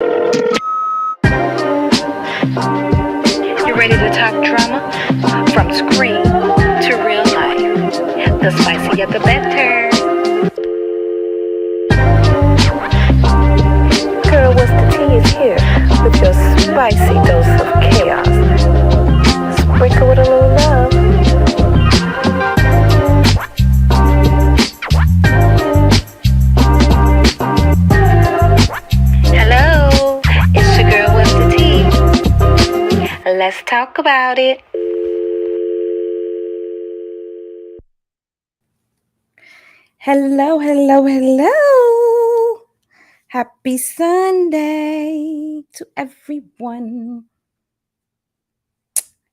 You ready to talk drama? From screen to real life. The spicier the better. Girl, what's the tea is here with your spicy dose of chaos. Sprinkle with a little love. Hello, it's your girl, what's the tea? Let's talk about it. Hello, hello, hello. Happy Sunday to everyone.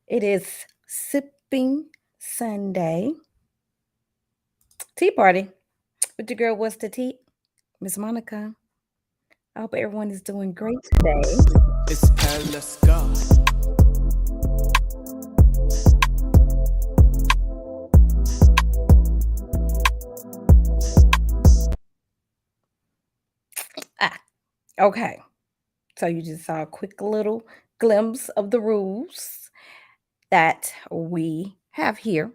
It is Sipping Sunday. Tea party with your girl, what's the tea? Miss Monica. I hope everyone is doing great today. It's Belle, let's go. Okay. So you just saw a quick little glimpse of the rules that we have here.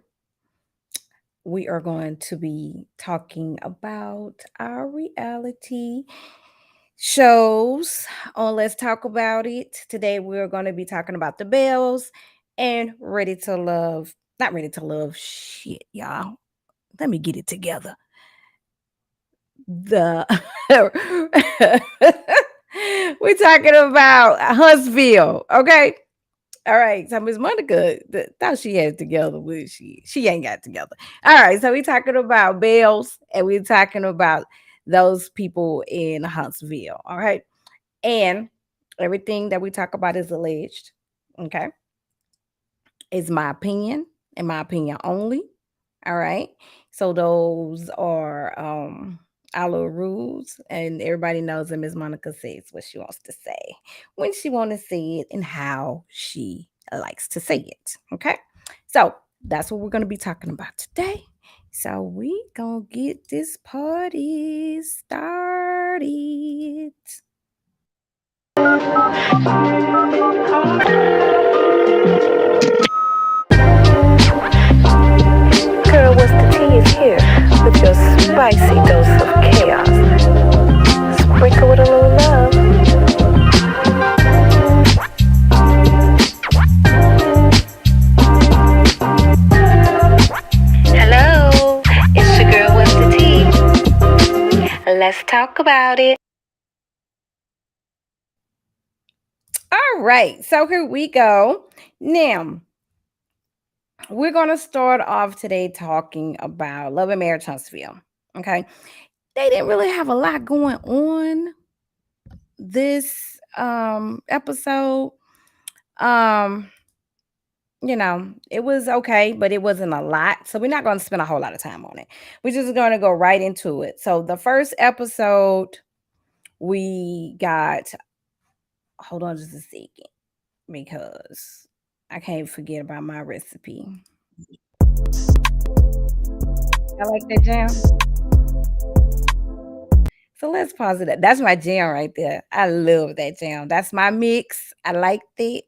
We are going to be talking about our reality shows on Let's Talk About It. Today we're going to be talking about the Bells and Ready to Love. Not Ready to Love. Shit, y'all. Let me get it together. The we're talking about Huntsville, okay? All right, so Miss Monica thought she had it together, but she ain't got it together. All right, so we're talking about Bells and we're talking about those people in Huntsville. All right. And everything that we talk about is alleged. Okay. It's my opinion and my opinion only. All right. So those are our little rules, and everybody knows that Miss Monica says what she wants to say when she wants to say it and how she likes to say it. Okay. So that's what we're gonna be talking about today. So we gonna get this party started. Girl, what's the tea is here with your spicy dose of chaos. Sprinkle with a little love. Hello, it's your girl, what's the tea? Let's talk about it. All right, so here we go. Now, we're going to start off today talking about Love and Marriage Huntsville. Okay. They didn't really have a lot going on this episode. Um, it was okay, but it wasn't a lot. So we're not going to spend a whole lot of time on it. We're just going to go right into it. So the first episode, we got, hold on just a second, because I can't forget about my recipe. I like that jam. So let's pause it. That's my jam right there. I love that jam. That's my mix. I like that.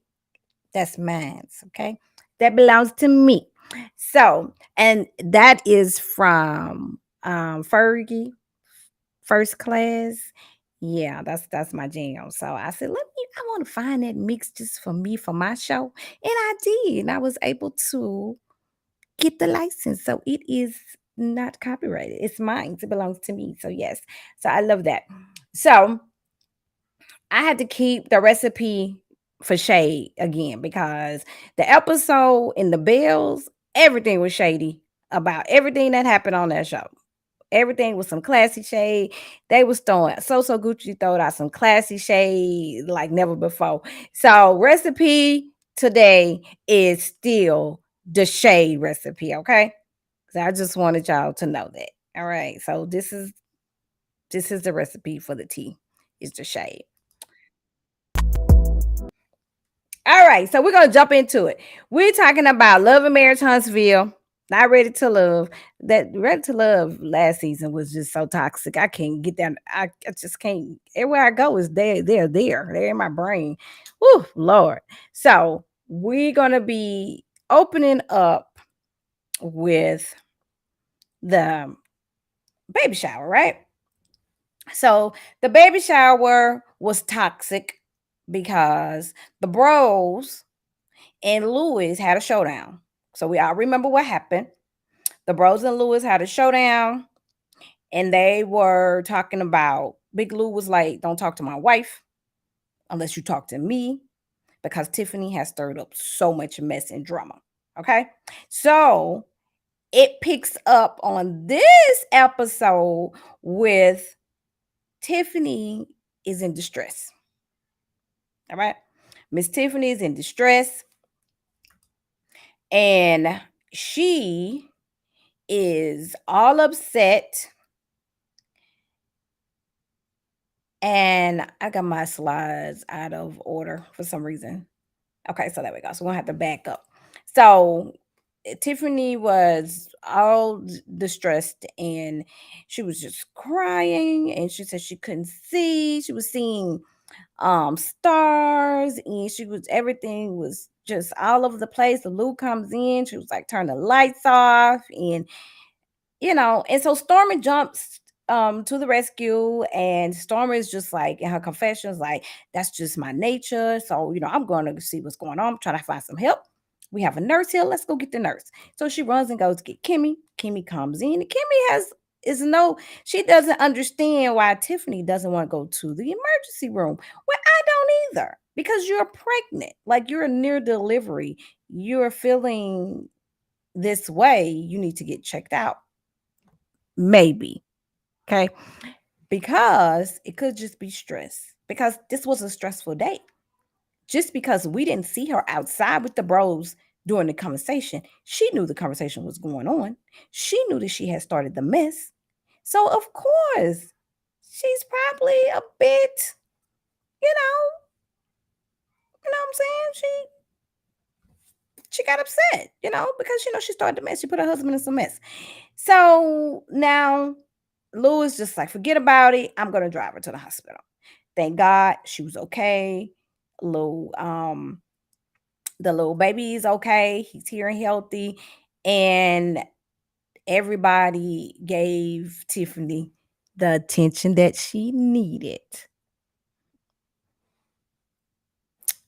That's mine. Okay. That belongs to me. So, and that is from Fergie, First Class. Yeah, that's my jam. So I said, I want to find that mix just for me for my show. And I did. And I was able to get the license. So it is not copyrighted. It's mine. It belongs to me. So yes. So I love that. So I had to keep the recipe for shade again because the episode in the Bells, everything was shady about everything that happened on that show. Everything was some classy shade. They was throwing So Gucci throwed out some classy shade like never before. So recipe today is still the shade recipe, okay? So I just wanted y'all to know that. All right. So this is the recipe for the tea. Is the shade. All right. So we're gonna jump into it. We're talking about Love and Marriage Huntsville. Not ready to love. That ready to love last season was just so toxic. I can't get that. I just can't. Everywhere I go is there. They're in my brain. Whew, Lord. So we're gonna be opening up with the baby shower, right? So the baby shower was toxic because the bros and Lewis had a showdown. So we all remember what happened. The bros and Lewis had a showdown and they were talking about Big Lou was like, don't talk to my wife unless you talk to me because Tiffany has stirred up so much mess and drama. Okay. So it picks up on this episode with Tiffany is in distress. All right. Miss Tiffany is in distress and she is all upset. And I got my slides out of order for some reason. Okay, so there we go. So we're gonna have to back up. So Tiffany was all distressed and she was just crying and she said she couldn't see. She was seeing stars and she was everything was just all over the place. The Lou comes in, she was like turn the lights off and and so Stormy jumps to the rescue and Stormy is just like in her confessions like that's just my nature, so I'm going to see what's going on. I'm trying to find some help. We have a nurse here, let's go get the nurse. So she runs and goes to get Kimmy comes in and Kimmy is no, she doesn't understand why Tiffany doesn't want to go to the emergency room. Well, I don't either, because you're pregnant, like you're near delivery, you're feeling this way, you need to get checked out. Maybe. Okay. Because it could just be stress. Because this was a stressful day. Just because we didn't see her outside with the bros during the conversation, she knew the conversation was going on. She knew that she had started the mess. So, of course, she's probably a bit, you know, what I'm saying? She got upset, because she started the mess. She put her husband in some mess. So now Lou is just like, forget about it. I'm gonna drive her to the hospital. Thank God she was okay. Lou, the little baby is okay. He's here and healthy. And everybody gave Tiffany the attention that she needed.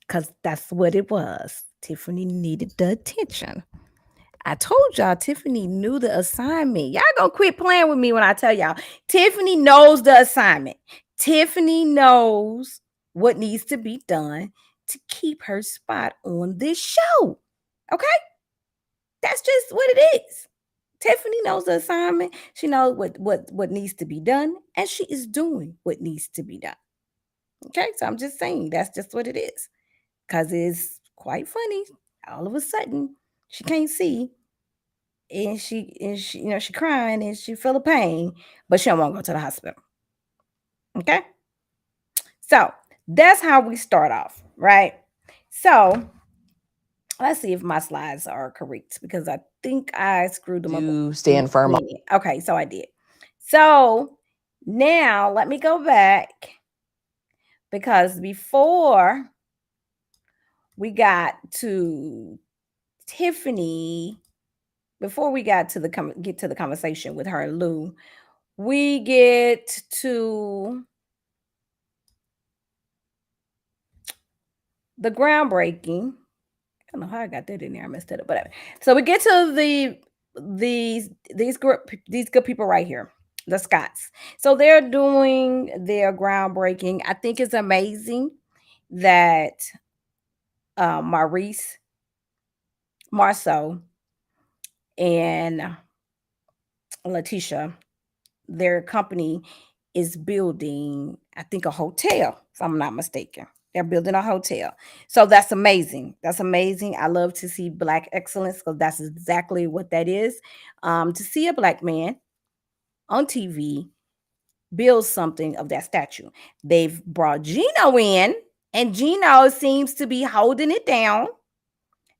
Because that's what it was. Tiffany needed the attention. I told y'all Tiffany knew the assignment. Y'all gonna quit playing with me when I tell y'all. Tiffany knows the assignment. Tiffany knows what needs to be done to keep her spot on this show. Okay? That's just what it is. Tiffany knows the assignment. She knows what needs to be done, and she is doing what needs to be done. Okay, so I'm just saying that's just what it is. Because it's quite funny. All of a sudden, she can't see and she she crying and she feel the pain, but she don't want to go to the hospital. Okay, so that's how we start off, right? So let's see if my slides are correct because I think I screwed them up. Do stand firm on. Okay, so I did. So now let me go back because before we got to Tiffany, before we got to get to the conversation with her and Lou, we get to the groundbreaking. I don't know how I got that in there. I messed it up, whatever. So we get to these good people right here, the Scotts. So they're doing their groundbreaking. I think it's amazing that Maurice, Marceau, and Lateshia, their company is building, I think, a hotel, if I'm not mistaken. They're building a hotel. So that's amazing. That's amazing. I love to see Black excellence because that's exactly what that is. To see a Black man on TV build something of that stature. They've brought Gino in, and Gino seems to be holding it down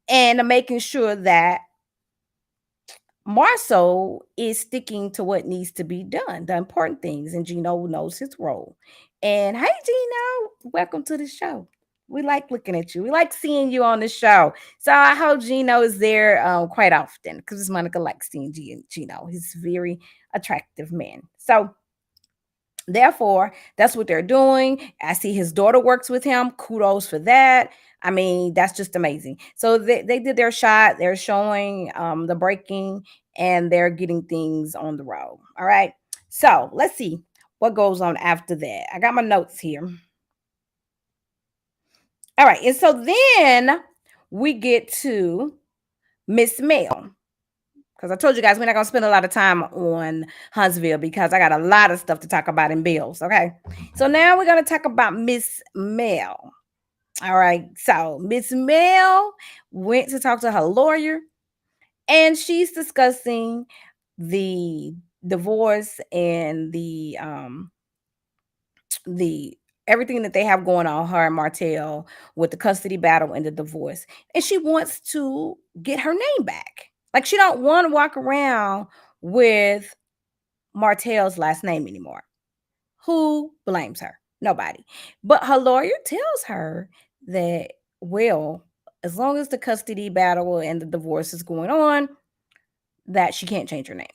and making sure that Marceau is sticking to what needs to be done, the important things, and Gino knows his role. And hey, Gino, welcome to the show. We like looking at you. We like seeing you on the show. So I hope Gino is there quite often because Monica likes seeing Gino. He's a very attractive man. So therefore, that's what they're doing. I see his daughter works with him. Kudos for that. I mean, that's just amazing. So they did their shot. They're showing the breaking and they're getting things on the road. All right. So let's see what goes on after that. I got my notes here. All right. And so then we get to Miss Mel. Because I told you guys we're not going to spend a lot of time on Huntsville because I got a lot of stuff to talk about in bills. Okay. So now we're going to talk about Miss Mel. All right. So Miss Mel went to talk to her lawyer and she's discussing the divorce and the everything that they have going on, her and Martell, with the custody battle and the divorce. And she wants to get her name back. Like she don't want to walk around with Martell's last name anymore. Who blames her? Nobody. But her lawyer tells her that, well, as long as the custody battle and the divorce is going on, that she can't change her name.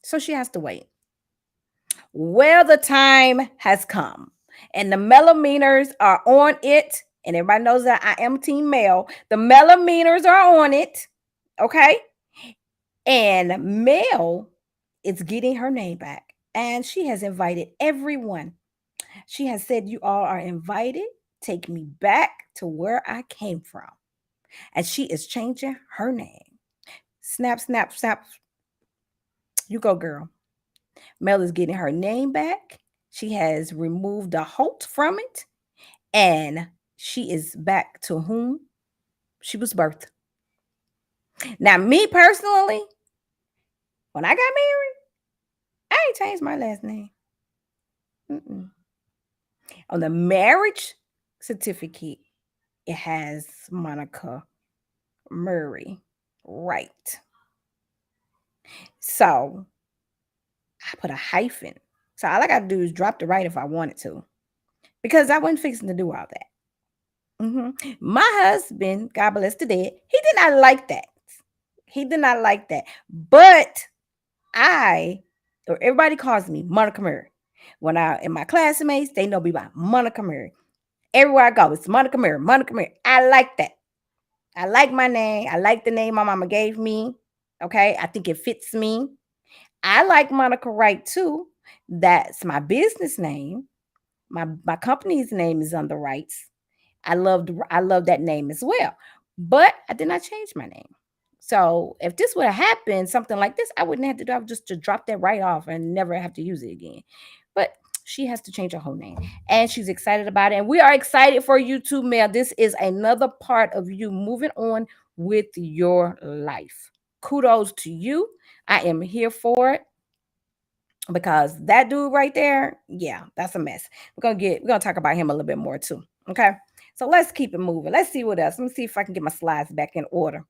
So she has to wait. Well, the time has come, and the Melaminers are on it. And everybody knows that I am Team Mel. The Melaminers are on it. Okay. And Mel is getting her name back. And she has invited everyone. She has said, you all are invited. Take me back to where I came from. And she is changing her name. Snap, snap, snap. You go, girl. Mel is getting her name back. She has removed the Holt from it. And she is back to whom she was birthed. Now, me personally, when I got married, I ain't changed my last name. Mm-mm. On the marriage certificate, it has Monica Murray. Right. So I put a hyphen. So all I got to do is drop the right if I wanted to, because I wasn't fixing to do all that. My husband, God bless the dead, he did not like that. He did not like that. But everybody calls me Monica Murray. When in my classmates, they know me by Monica Murray. Everywhere I go, it's Monica Murray, Monica Murray. I like that. I like my name. I like the name my mama gave me. Okay. I think it fits me. I like Monica Wright too. That's my business name. My company's name is under rights. I love that name as well. But I did not change my name. So if this would have happened, something like this, I wouldn't have to do. I would just to drop that right off and never have to use it again. But she has to change her whole name. And she's excited about it. And we are excited for you too, Mel. This is another part of you moving on with your life. Kudos to you. I am here for it. Because that dude right there, yeah, that's a mess. We're gonna talk about him a little bit more too. Okay. So let's keep it moving. Let's see what else. Let me see if I can get my slides back in order.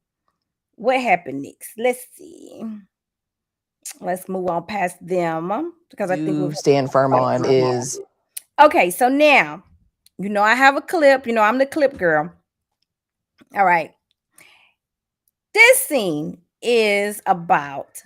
What happened next? Let's see. Let's move on past them because I think You stand firm on is okay. So now, I have a clip. I'm the clip girl. All right. This scene is about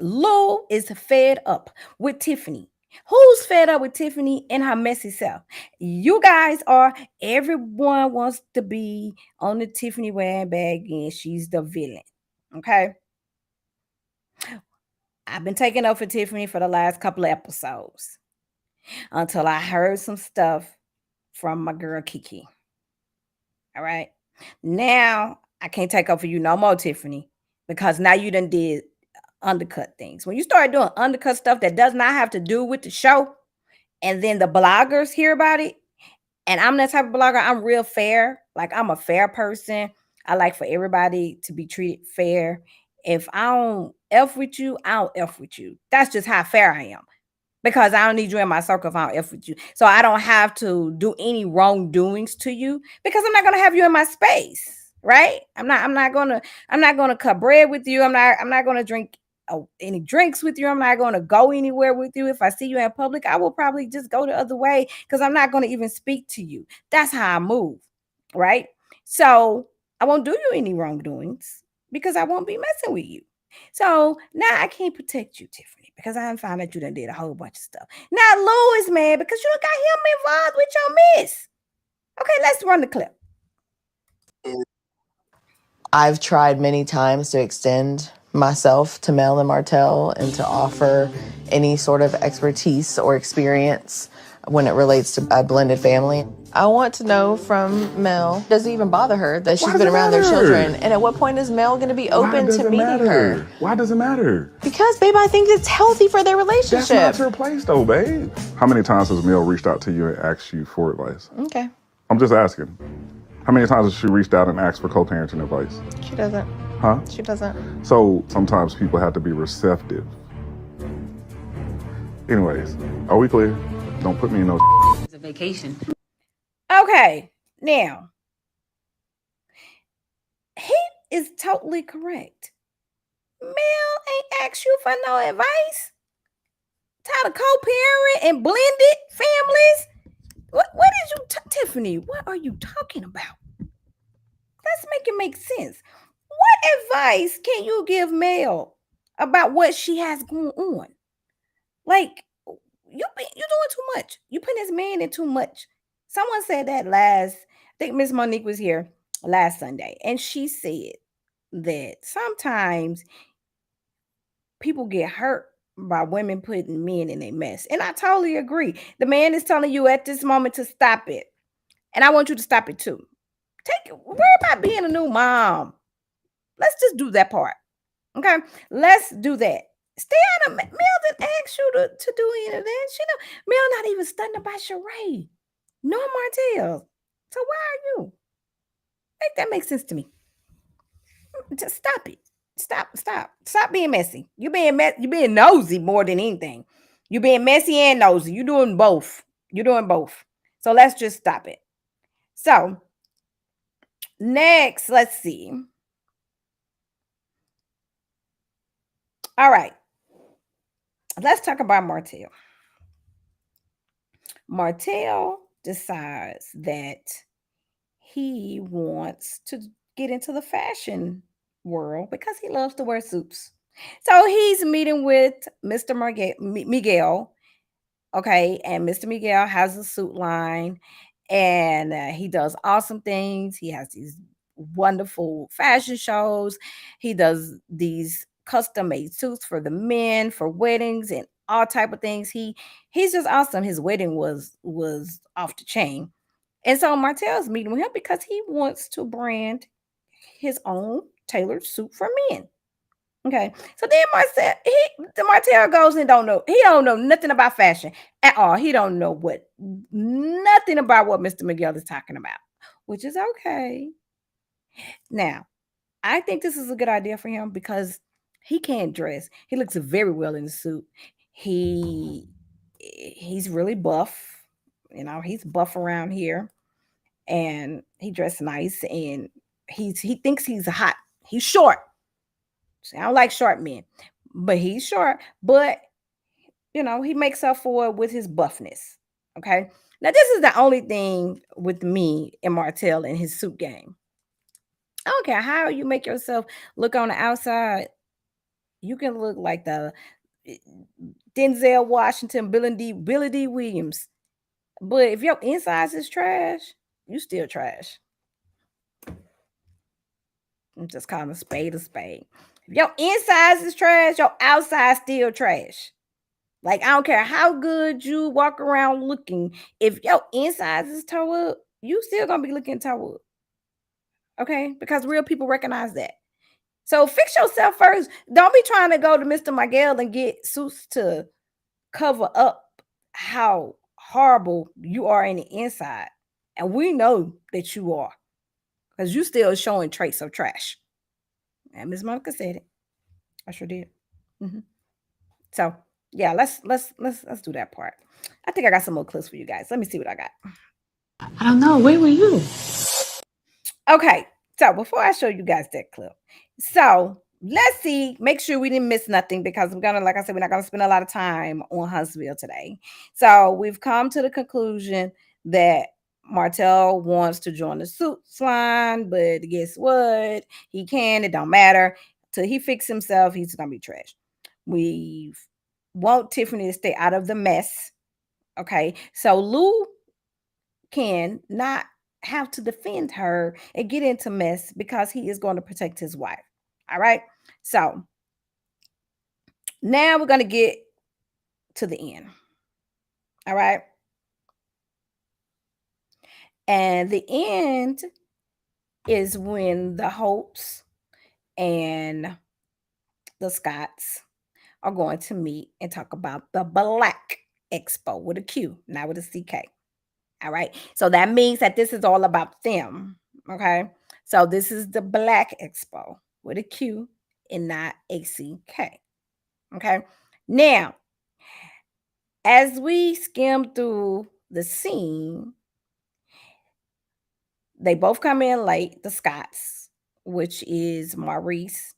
Lou is fed up with Tiffany. Who's fed up with Tiffany and her messy self? You guys are. Everyone wants to be on the Tiffany bandwagon, and she's the villain. Okay. I've been taking up for Tiffany for the last couple of episodes until I heard some stuff from my girl Kiki. All right. Now I can't take up for you no more, Tiffany, because now you done did undercut things. When you start doing undercut stuff that does not have to do with the show, and then the bloggers hear about it, and I'm that type of blogger, I'm real fair. Like, I'm a fair person. I like for everybody to be treated fair. If I don't F with you, I don't F with you. That's just how fair I am. Because I don't need you in my circle if I don't F with you. So I don't have to do any wrongdoings to you because I'm not gonna have you in my space. Right? I'm not gonna cut bread with you. I'm not gonna drink any drinks with you. I'm not going to go anywhere with you. If I see you in public, I will probably just go the other way because I'm not going to even speak to you. That's how I move, right? So I won't do you any wrongdoings because I won't be messing with you. So now I can't protect you, Tiffany, because I found out you done did a whole bunch of stuff. Now Lou is mad because you got him involved with your miss. Okay, let's run the clip. I've tried many times to extend myself to Mel and Martell and to offer any sort of expertise or experience when it relates to a blended family. I want to know from Mel, does it even bother her that she's been around their children? And at what point is Mel going to be open to meeting her? Why does it matter? Because, babe, I think it's healthy for their relationship. That's not your place, though, babe. How many times has Mel reached out to you and asked you for advice? Okay. I'm just asking. How many times has she reached out and asked for co-parenting advice? She doesn't. Huh? She doesn't. So sometimes people have to be receptive. Anyways, are we clear? Don't put me in no. It's a vacation. Okay, now he is totally correct. Mel ain't asked you for no advice. Tired of co-parent and blended families. What did you, Tiffany? What are you talking about? Let's make it make sense. What advice can you give Mel about what she has going on? Like, you're doing too much. You putting this man in too much. Someone said that I think Miss Monique was here last Sunday, and she said that sometimes people get hurt by women putting men in a mess. And I totally agree. The man is telling you at this moment to stop it. And I want you to stop it too. Worry about being a new mom. Let's just do that part. Okay? Let's do that. Stay out of Mel didn't ask you to do any of that. Mel not even studying about Sheree. No Martell. So why are you? Make that make sense to me. Just stop it. Stop being messy. You being nosy more than anything. You being messy and nosy. You're doing both. So let's just stop it. So next, let's see. All right. Let's talk about Martell. Martell decides that he wants to get into the fashion world because he loves to wear suits. So he's meeting with Mr. Miguel. Okay, and Mr. Miguel has a suit line, and he does awesome things. He has these wonderful fashion shows. He does these custom-made suits for the men for weddings and all type of things. He's just awesome. His wedding was off the chain. And so Martell's meeting with him because he wants to brand his own tailored suit for men. Okay. So then Martell goes and he don't know nothing about fashion at all. He don't know nothing about what Mr. Miguel is talking about, which is okay. Now, I think this is a good idea for him because he can't dress. He looks very well in the suit. He's really buff. He's buff around here, and he dressed nice, and he thinks he's hot. He's short. See, I don't like short men, but he's short. But he makes up for it with his buffness. Okay. Now, this is the only thing with me and Martell in his suit game. I don't care how you make yourself look on the outside. You can look like the Denzel Washington, Billy D. Williams. But if your insides is trash, you still trash. I'm just calling a spade a spade. If your insides is trash, your outside still trash. Like, I don't care how good you walk around looking. If your insides is toe up, you still gonna be looking toe up. Okay? Because real people recognize that. So fix yourself first. Don't be trying to go to Mr. Miguel and get suits to cover up how horrible you are in the inside. And we know that you are. Because you still showing traits of trash. And Ms. Monica said it. I sure did. Mm-hmm. So yeah, let's do that part. I think I got some more clips for you guys. Let me see what I got. I don't know. Where were you? Okay, so before I show you guys that clip, so let's see, make sure we didn't miss nothing because we're gonna, like I said, we're not gonna spend a lot of time on Huntsville today. So we've come to the conclusion that Martell wants to join the suits line, but guess what? He can, it don't matter. Till he fix himself, he's gonna be trash. We want Tiffany to stay out of the mess. Okay, so Lou can not have to defend her and get into mess because he is going to protect his wife. All right. So now we're going to get to the end. All right. And the end is when the Holts and the Scotts are going to meet and talk about the Blaque Expo with a Q, not with a CK. All right. So that means that this is all about them. Okay. So this is the Blaque Expo with a Q and not a CK. Okay. Now, as we skim through the scene, they both come in late, the Scotts, which is Maurice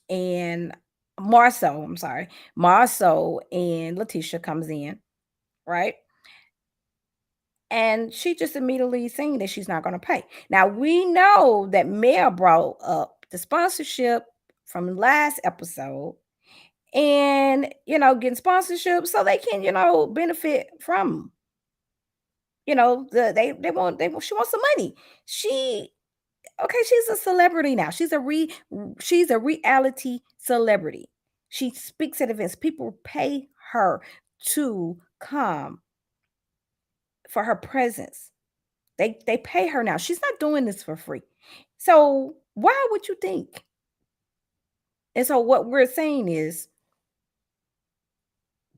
and Marceau. I'm sorry. Marceau and Lateshia comes in, right? And she just immediately saying that she's not going to pay. Now we know that Mel brought up the sponsorship from last episode, and getting sponsorship so they can benefit from she wants some money. She's a celebrity now. She's a reality celebrity. She speaks at events. People pay her to come for her presence. They pay her now. She's not doing this for free. So why would you think? And so what we're saying is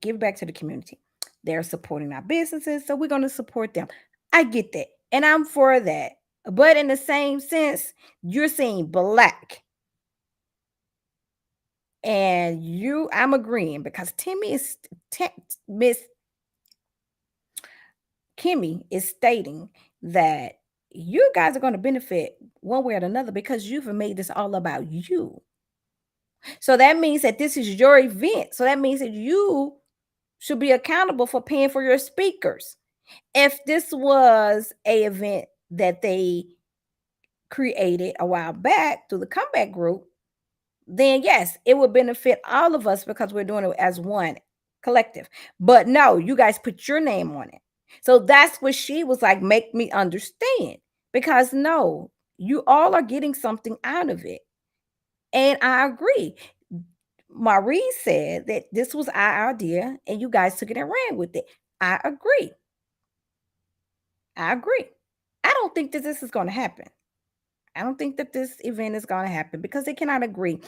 give back to the community. They're supporting our businesses, so we're going to support them. I get that. And I'm for that. But in the same sense, you're saying Blaque. And I'm agreeing because Miss Kimmy is stating that you guys are going to benefit one way or another because you've made this all about you. So that means that this is your event. So that means that you should be accountable for paying for your speakers. If this was a event that they created a while back through the comeback group, then yes, it would benefit all of us because we're doing it as one collective. But no, you guys put your name on it. So that's what she was like, make me understand. Because no, you all are getting something out of it. And I agree. Marie said that this was our idea and you guys took it and ran with it. I agree. I don't think that this is going to happen. I don't think that this event is going to happen because they cannot agree.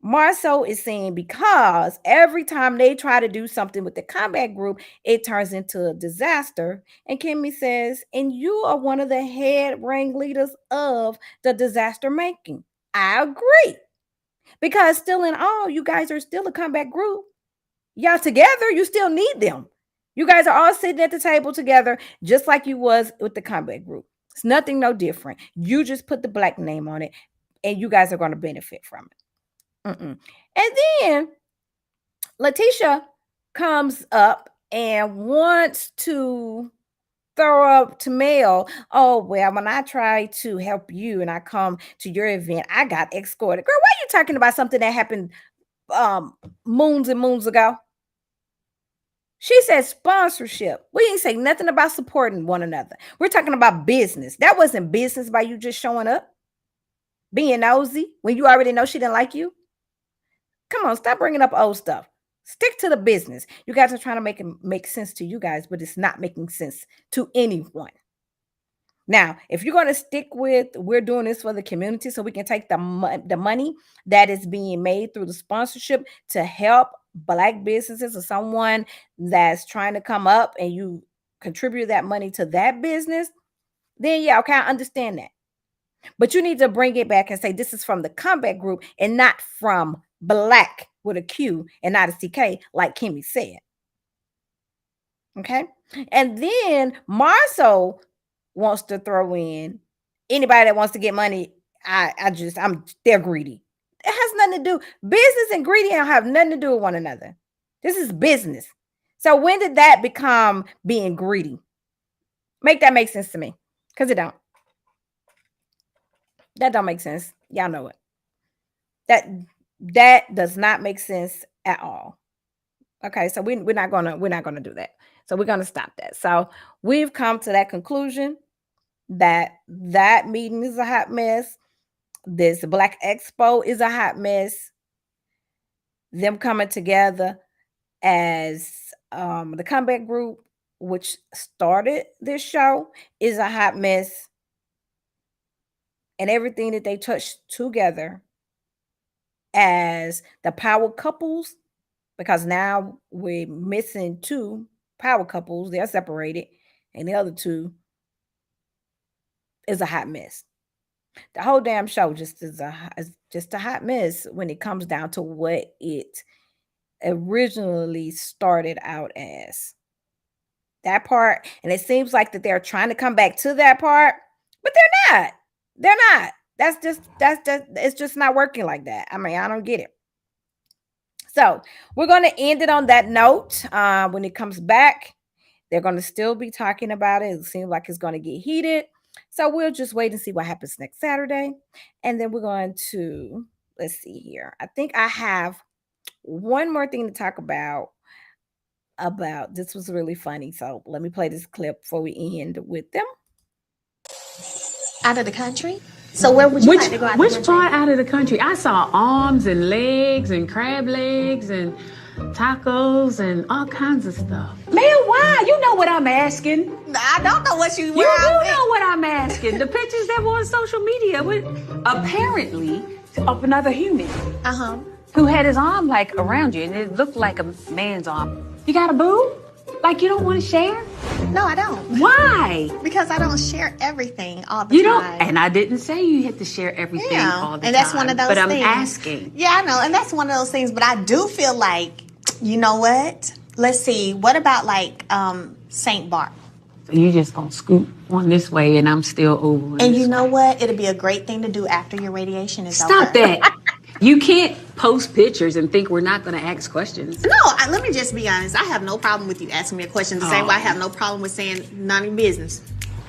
Marceau is saying because every time they try to do something with the combat group, it turns into a disaster. And Kimmy says, and you are one of the head ringleaders of the disaster making. I agree. Because still in all, you guys are still a combat group. Y'all together, you still need them. You guys are all sitting at the table together, just like you was with the combat group. It's nothing no different. You just put the Blaque name on it, and you guys are going to benefit from it. And then Lateshia comes up and wants to throw up to Mel. Oh, well, when I try to help you and I come to your event, I got escorted. Girl, why are you talking about something that happened moons and moons ago? She said sponsorship. We didn't say nothing about supporting one another. We're talking about business. That wasn't business by you just showing up, being nosy when you already know she didn't like you. Come on, stop bringing up old stuff. Stick to the business. You guys are trying to make it make sense to you guys, but it's not making sense to anyone. Now, if you're going to stick with we're doing this for the community so we can take the money that is being made through the sponsorship to help Black businesses or someone that's trying to come up and you contribute that money to that business, then yeah, okay, I understand that. But you need to bring it back and say this is from the combat group and not from Blaque with a Q and not a CK, like Kimmy said. Okay. And then Marceau wants to throw in anybody that wants to get money. They're greedy. It has nothing to do. Business and greedy don't have nothing to do with one another. This is business. So when did that become being greedy? Make that make sense to me, because it don't. That don't make sense. Y'all know it. That does not make sense at all. Okay, so we're not gonna do that. So we're gonna stop that. So we've come to that conclusion that meeting is a hot mess. This Blaque Expo is a hot mess. Them coming together as the comeback group, which started this show, is a hot mess. And everything that they touched together as the power couples, because now we're missing two power couples, they're separated, and the other two is a hot mess. The whole damn show just is just a hot mess when it comes down to what it originally started out as. That part, and it seems like that they're trying to come back to that part, but they're not. They're not. That's just it's just not working like that. I mean, I don't get it. So we're going to end it on that note. When it comes back, they're going to still be talking about it. It seems like it's going to get heated. So we'll just wait and see what happens next Saturday. And then we're going to, let's see here. I think I have one more thing to talk about. This was really funny. So let me play this clip before we end with them. Out of the country? So where would you like to go out of the country? Which part out of the country? I saw arms and legs and crab legs and tacos and all kinds of stuff. Man, why? You know what I'm asking. I don't know what you You do know what I'm asking. The pictures that were on social media with apparently of another human. Uh-huh. Who had his arm like around you and it looked like a man's arm. You got a boo? Like you don't want to share? No, I don't. Why? Because I don't share everything all the You time. don't, and I didn't say you had to share everything all the time. And that's one of those things. But I'm things. asking. Yeah, I know, and that's one of those things. But I do feel like, you know what? Let's see. What about like St. Bart? So you just gonna scoot one this way, and I'm still over. And you know what? It'll be a great thing to do after your radiation is over. Stop that. You can't post pictures and think we're not going to ask questions. No, let me just be honest. I have no problem with you asking me a question the same way I have no problem with saying none of your business.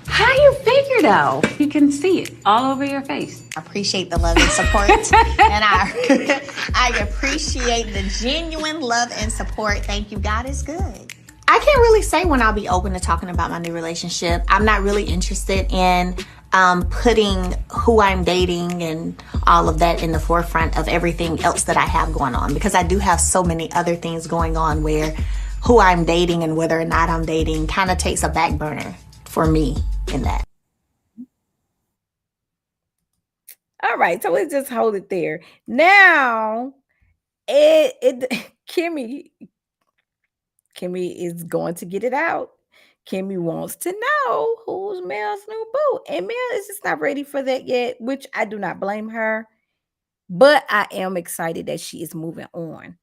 How you figure though? You can see it all over your face. I appreciate the love and support. And I appreciate the genuine love and support. Thank you. God is good. I can't really say when I'll be open to talking about my new relationship. I'm not really interested in putting who I'm dating and all of that in the forefront of everything else that I have going on, because I do have so many other things going on where who I'm dating and whether or not I'm dating kind of takes a back burner for me in that. All right, so let's just hold it there. Now, Kimmy is going to get it out. Kimmy wants to know who's Mel's new boo. And Mel is just not ready for that yet, which I do not blame her. But I am excited that she is moving on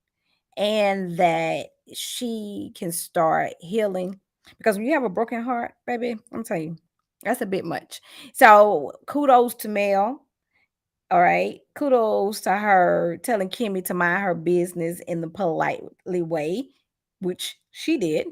and that she can start healing. Because when you have a broken heart, baby, I'm telling you, that's a bit much. So kudos to Mel. All right. Kudos to her telling Kimmy to mind her business in the politely way, which she did.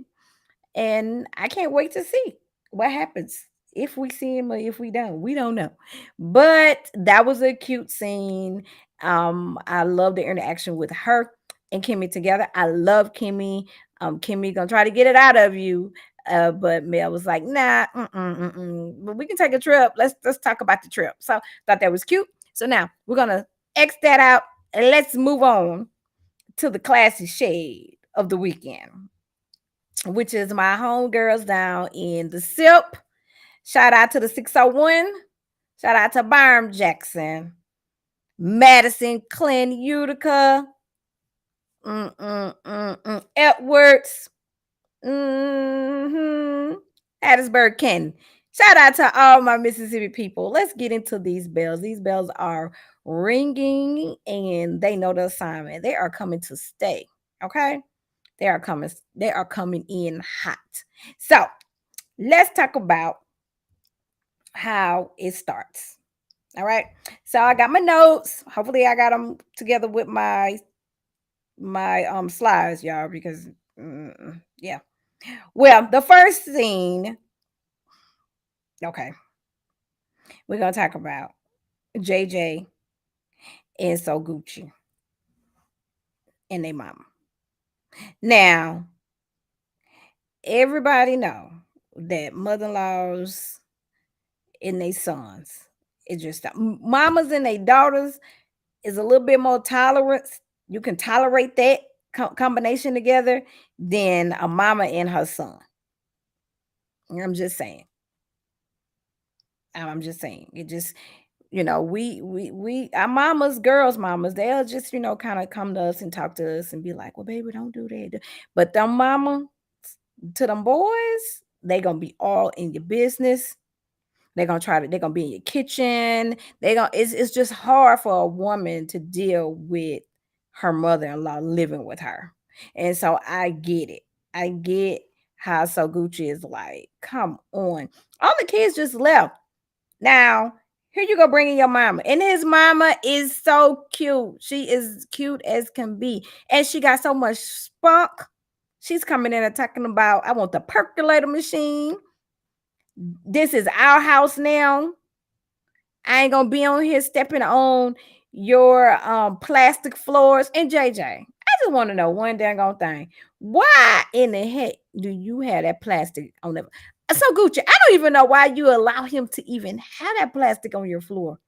And I can't wait to see what happens if we see him or if we don't. We don't know. But that was a cute scene. I love the interaction with her and Kimmy together. I love Kimmy. Kimmy gonna try to get it out of you. But Mel was like, nah, but we can take a trip. Let's talk about the trip. So thought that was cute. So now we're gonna X that out and let's move on to the classy shade of the weekend, which is my homegirls down in the SIP. Shout out to the 601. Shout out to Byram Jackson, Madison, Glen, Utica, Edwards, Hattiesburg, Canton. Shout out to all my Mississippi people. Let's get into these bells. These bells are ringing and they know the assignment. They are coming to stay. Okay. They are coming in hot. So let's talk about how it starts. All right. So I got my notes. Hopefully I got them together with my slides, y'all, because yeah. Well, the first scene, okay, we're gonna talk about JJ and So Gucci and their mama. Now, everybody know that mother-in-laws and their sons, it just mamas and their daughters is a little bit more tolerance. You can tolerate that combination together than a mama and her son. I'm just saying. I'm just saying. It just, we our mamas, girls mamas, they'll just, kind of come to us and talk to us and be like, well, baby, don't do that. But them mama to them boys, they gonna be all in your business. They're gonna be in your kitchen. It's just hard for a woman to deal with her mother-in-law living with her. And so I get it. I get how So Gucci is like, come on. All the kids just left. Now, here you go bringing your mama. And his mama is so cute. She is cute as can be. And she got so much spunk. She's coming in and talking about, I want the percolator machine. This is our house now. I ain't gonna be on here stepping on your plastic floors. And JJ, I just want to know one dang on thing. Why in the heck do you have that plastic on there? So Gucci, I don't even know why you allow him to even have that plastic on your floor.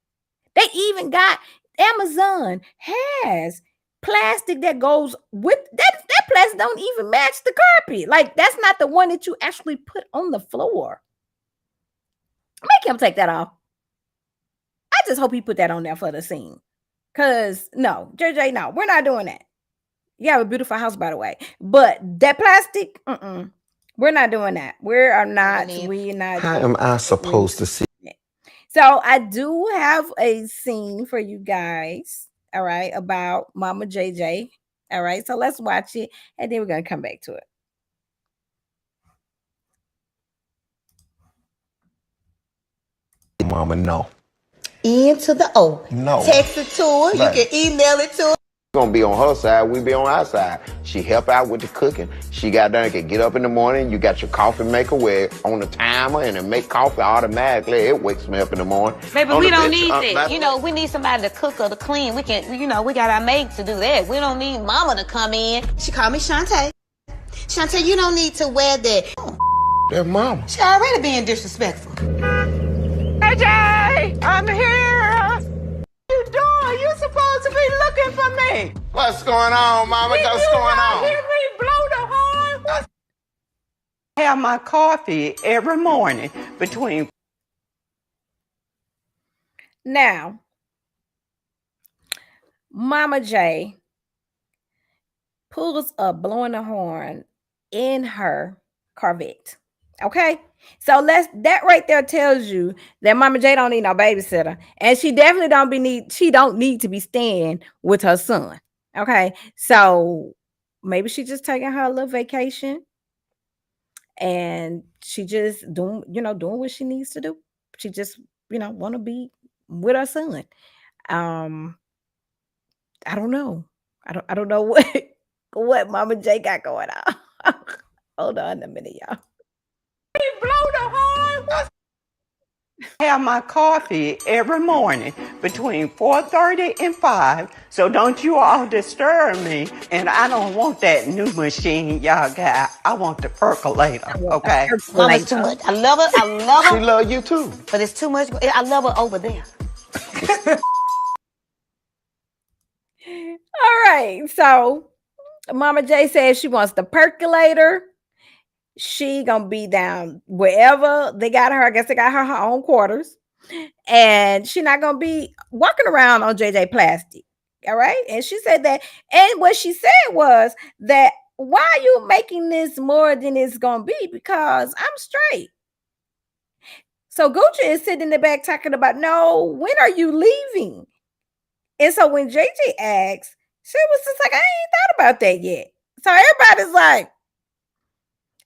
They even got Amazon has plastic that goes with that plastic don't even match the carpet. Like that's not the one that you actually put on the floor. Make him take that off. I just hope he put that on there for the scene. Cause no, JJ, no, we're not doing that. You have a beautiful house, by the way. But that plastic, we're not doing that. We're not. How am I supposed to see? So I do have a scene for you guys. All right, about Mama JJ. All right, so let's watch it, and then we're gonna come back to it. Mama, no. E to the O. No. Text it to her. Right. You can email it to her. Gonna be on her side, we be on our side. She help out with the cooking. She got done, can get up in the morning. You got your coffee maker where on the timer and it make coffee automatically. It wakes me up in the morning. Baby, we don't need that. We need somebody to cook or to clean. We can, we got our maid to do that. We don't need mama to come in. She called me Shantae. Shantae, you don't need to wear that. That mama. She already being disrespectful. AJ, I'm here. What you doing? You supposed to be looking for me. What's going on, mama? What's going on? Hear me blow the horn? I have my coffee every morning between. Now, Mama J pulls up blowing the horn in her Corvette. Okay, so that right there tells you that Mama J don't need no babysitter, and she definitely don't need to be staying with her son. Okay, so maybe she just taking her a little vacation, and she just doing what she needs to do. She just want to be with her son. I don't know. I don't know what Mama J got going on. Hold on a minute, y'all. Blow the horn. I have my coffee every morning between 4:30 and 5. So don't you all disturb me. And I don't want that new machine y'all got. I want the percolator. Okay. Mama's too much. I love her. She love you too. But it's too much. I love her over there. All right. So Mama J says she wants the percolator. She gonna be down wherever they got her. I guess they got her own quarters, and she not gonna be walking around on JJ plastic. All right, and she said that, and what she said was that, why are you making this more than it's gonna be? Because I'm straight. So Gucci is sitting in the back talking about, no, when are you leaving? And so when JJ asked, she was just like, I ain't thought about that yet. So everybody's like.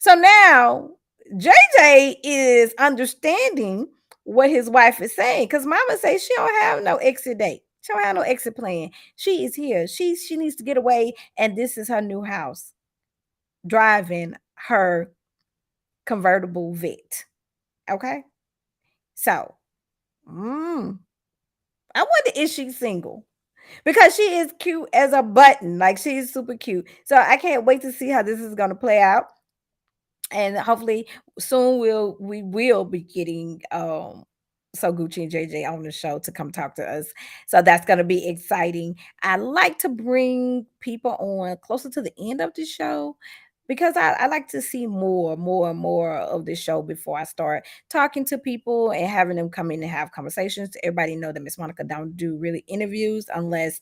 So now JJ is understanding what his wife is saying. Because mama says she don't have no exit date. She don't have no exit plan. She is here. She needs to get away, and this is her new house. Driving her convertible Vet. Okay? So, I wonder if she's single. Because she is cute as a button. Like, she's super cute. So I can't wait to see how this is going to play out. And hopefully soon we will be getting So Gucci and JJ on the show to come talk to us. So that's going to be exciting. I like to bring people on closer to the end of the show because I like to see more of the show before I start talking to people and having them come in and have conversations. Everybody know that Miss Monica don't do really interviews unless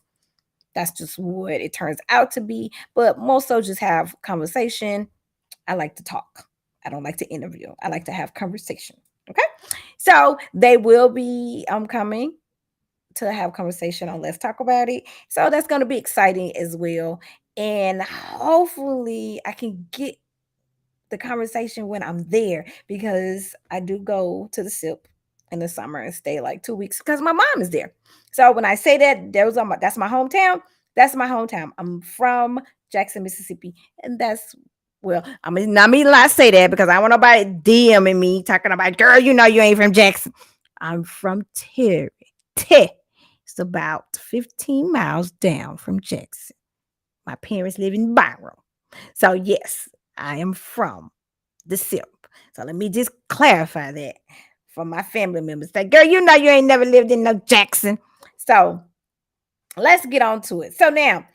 that's just what it turns out to be. But most so just have conversation. I like to talk. I don't like to interview. I like to have conversation. Okay. So they will be coming to have conversation on Let's Talk About It. So that's going to be exciting as well. And hopefully I can get the conversation when I'm there because I do go to the SIP in the summer and stay like 2 weeks because my mom is there. So when I say that, that's my hometown. That's my hometown. I'm from Jackson, Mississippi. And that's I mean, not me to say that because I want nobody DMing me talking about, girl, you know you ain't from Jackson. I'm from Terry. It's about 15 miles down from Jackson. My parents live in Byron. So yes, I am from the SIP. So let me just clarify that for my family members. Say, girl, you know you ain't never lived in no Jackson. So let's get on to it. So now,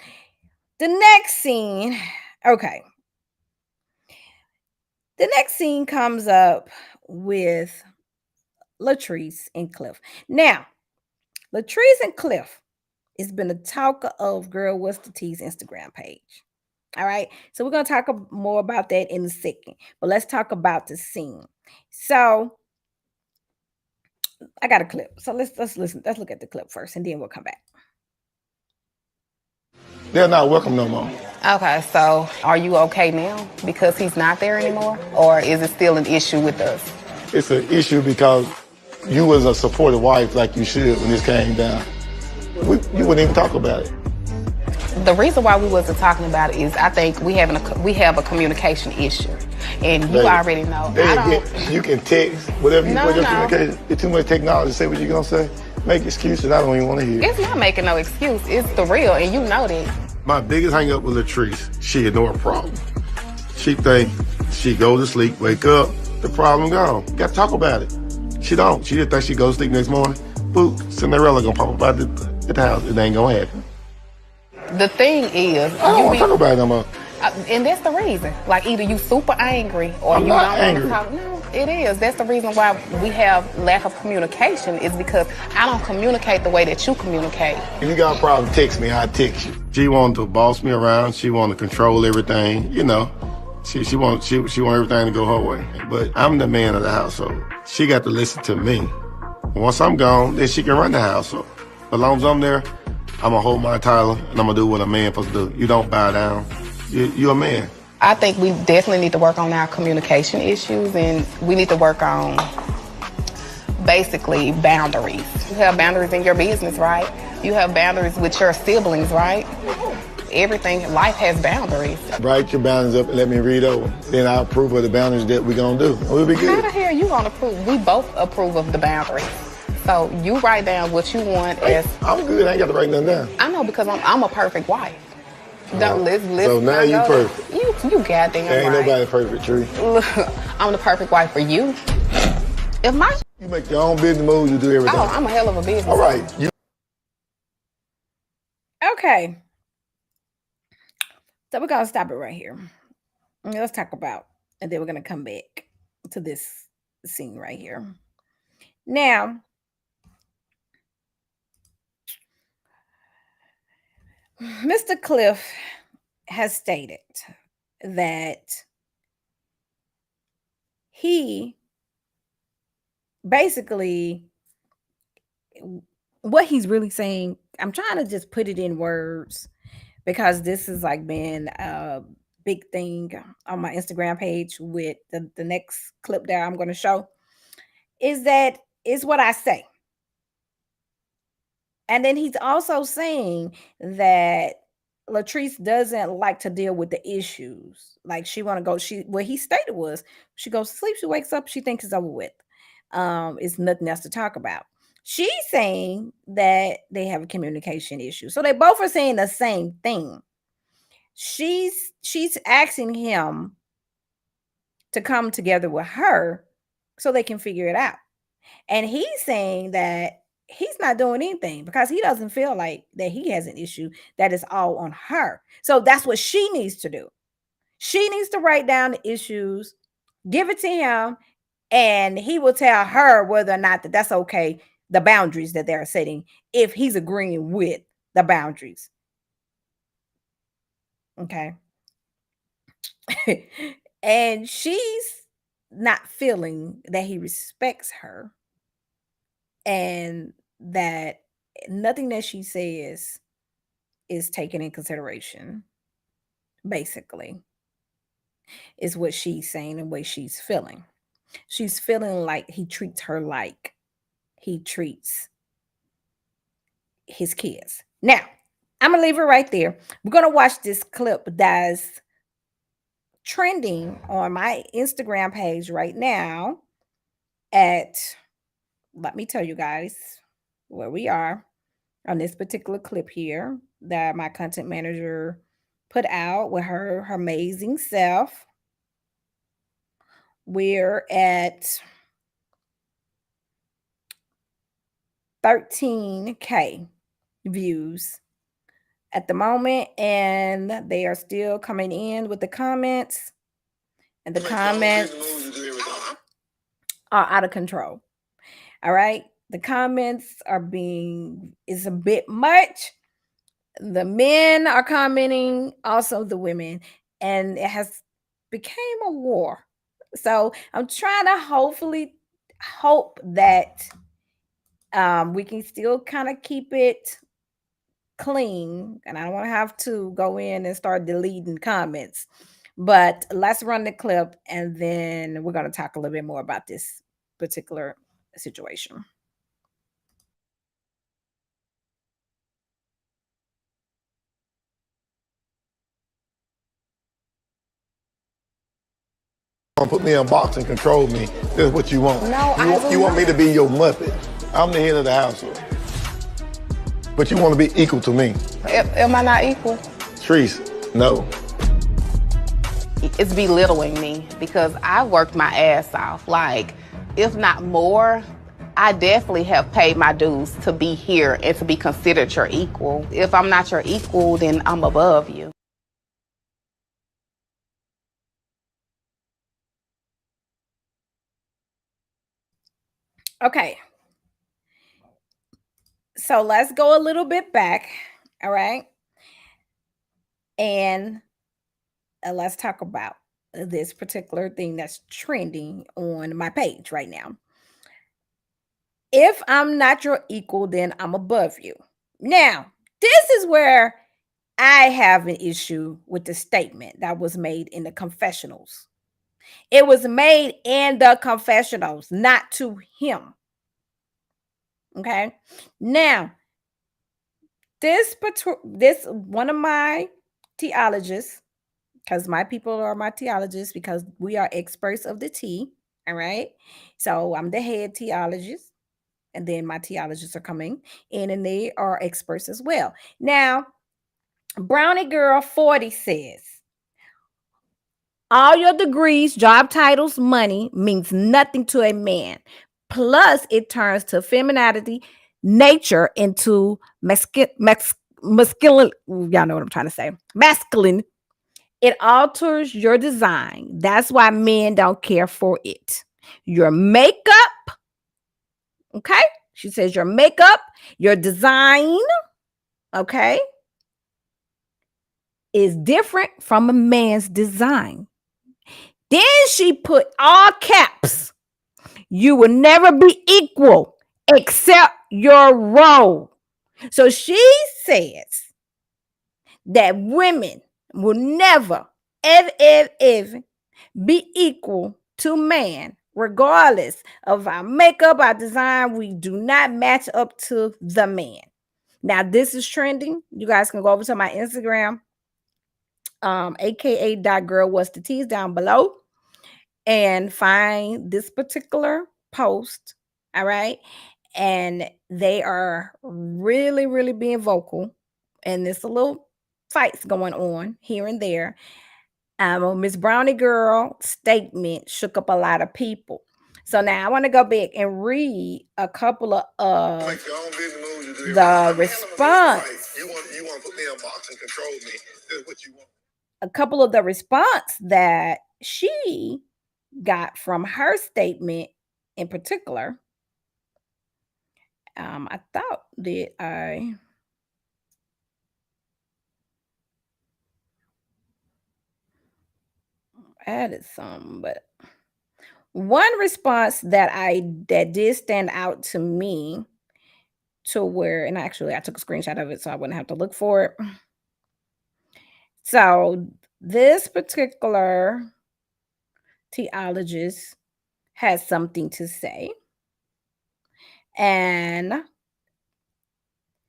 the next scene, okay. The next scene comes up with Latrice and Cliff. Now, Latrice and Cliff has been a talk of Girl What's the Tea's Instagram page. All right. So we're going to talk more about that in a second. But let's talk about the scene. So I got a clip. So let's listen. Let's look at the clip first and then we'll come back. They're not welcome no more. Okay, so are you okay now because he's not there anymore? Or is it still an issue with us? It's an issue because you was a supportive wife like you should when this came down. You wouldn't even talk about it. The reason why we wasn't talking about it is I think we have a communication issue. And you already know. You can text, whatever you put your communication. It's too much technology to say what you're going to say. Make excuses I don't even want to hear. It's not making no excuse. It's the real, and you know that. My biggest hang up with Latrice, she had no problem. She think she go to sleep, wake up, the problem gone. You got to talk about it. She don't. She just think she goes to sleep next morning. Boop, Cinderella gonna pop up out the house. It ain't gonna happen. The thing is, I don't want to talk about it no more. And that's the reason. Like either you super angry or you don't want to talk. No, it is. That's the reason why we have lack of communication is because I don't communicate the way that you communicate. If you got a problem, text me. I text you. She wanted to boss me around. She wanted to control everything. You know, she want everything to go her way. But I'm the man of the household. She got to listen to me. Once I'm gone, then she can run the household. As long as I'm there, I'm gonna hold my title and I'm gonna do what a man supposed to do. You don't bow down. You're a man. I think we definitely need to work on our communication issues and we need to work on basically boundaries. You have boundaries in your business, right? You have boundaries with your siblings, right? Everything, life has boundaries. Write your boundaries up and let me read over. Then I'll approve of the boundaries that we're gonna do. We'll be good. How the hell are you gonna approve? We both approve of the boundaries. So you write down what you want as... I'm good, I ain't got to write nothing down. I know because I'm a perfect wife. So now you perfect. You goddamn right. Ain't nobody perfect, Tree. Look, I'm the perfect wife for you. You make your own business moves, you do everything. Oh, I'm a hell of a business. All right. Okay. So we're going to stop it right here. Let's talk about, and then we're going to come back to this scene right here. Now, Mr. Cliff has stated that he basically, what he's really saying, I'm trying to just put it in words because this has like been a big thing on my Instagram page with the next clip that I'm going to show, is that is what I say. And then he's also saying that Latrice doesn't like to deal with the issues. Like she want to go. What he stated was she goes to sleep, she wakes up, she thinks it's over with. It's nothing else to talk about. She's saying that they have a communication issue. So they both are saying the same thing. She's asking him to come together with her so they can figure it out. And he's saying that he's not doing anything because he doesn't feel like that he has an issue, that is all on her. So that's what she needs to do. She needs to write down the issues, give it to him, and he will tell her whether or not that's okay, the boundaries that they're setting, if he's agreeing with the boundaries. Okay. And she's not feeling that he respects her and that nothing that she says is taken in consideration, basically, is what she's saying and what she's feeling. She's feeling like he treats her like he treats his kids. Now, I'm going to leave it right there. We're going to watch this clip that's trending on my Instagram page right now at, let me tell you guys where we are on this particular clip here that my content manager put out with her amazing self. We're at 13K views at the moment, and they are still coming in with the comments, and the comments are out of control. All right, the comments is a bit much. The men are commenting, also the women, and it has became a war. So I'm trying to hope that we can still kind of keep it clean, and I don't want to have to go in and start deleting comments. But let's run the clip, and then we're going to talk a little bit more about this particular situation. Put me in a box and control me. That's what you want. No, you want me to be your Muppet. I'm the head of the household. But you want to be equal to me. Am I not equal? Treese, no. It's belittling me because I worked my ass off. Like, if not more, I definitely have paid my dues to be here and to be considered your equal. If I'm not your equal, then I'm above you. Okay. So let's go a little bit back. All right. And let's talk about this particular thing that's trending on my page right now. If I'm not your equal, then I'm above you. Now, this is where I have an issue with the statement that was made in the confessionals. It was made in the confessionals, not to him. Okay. Now, this one of my theologists, because my people are my theologists, because we are experts of the tea. All right. So I'm the head theologist, and then my theologists are coming in, and they are experts as well. Now, Brownie Girl 40 says, all your degrees, job titles, money means nothing to a man. Plus, it turns to femininity, nature into masculine. Y'all know what I'm trying to say. Masculine. It alters your design. That's why men don't care for it. Your makeup. Okay. She says your makeup, your design. Okay. Is different from a man's design. Then she put all caps. You will never be equal except your role. So she says that women will never, ever be equal to man Regardless of our makeup, our design, we do not match up to the man. Now, this is trending. You guys can go over to my Instagram, aka.girlwhatstthetease down below, and find this particular post. All right. And they are really, really being vocal. And there's a little fights going on here and there. Miss Brownie Girl statement shook up a lot of people. So now I want to go back and read a couple of the response. You want to put me in a box and control me. That's what you want. A couple of the response that she got from her statement in particular. I thought that I added some, but one response that did stand out to me to where, and actually I took a screenshot of it so I wouldn't have to look for it. So this particular theologist has something to say. And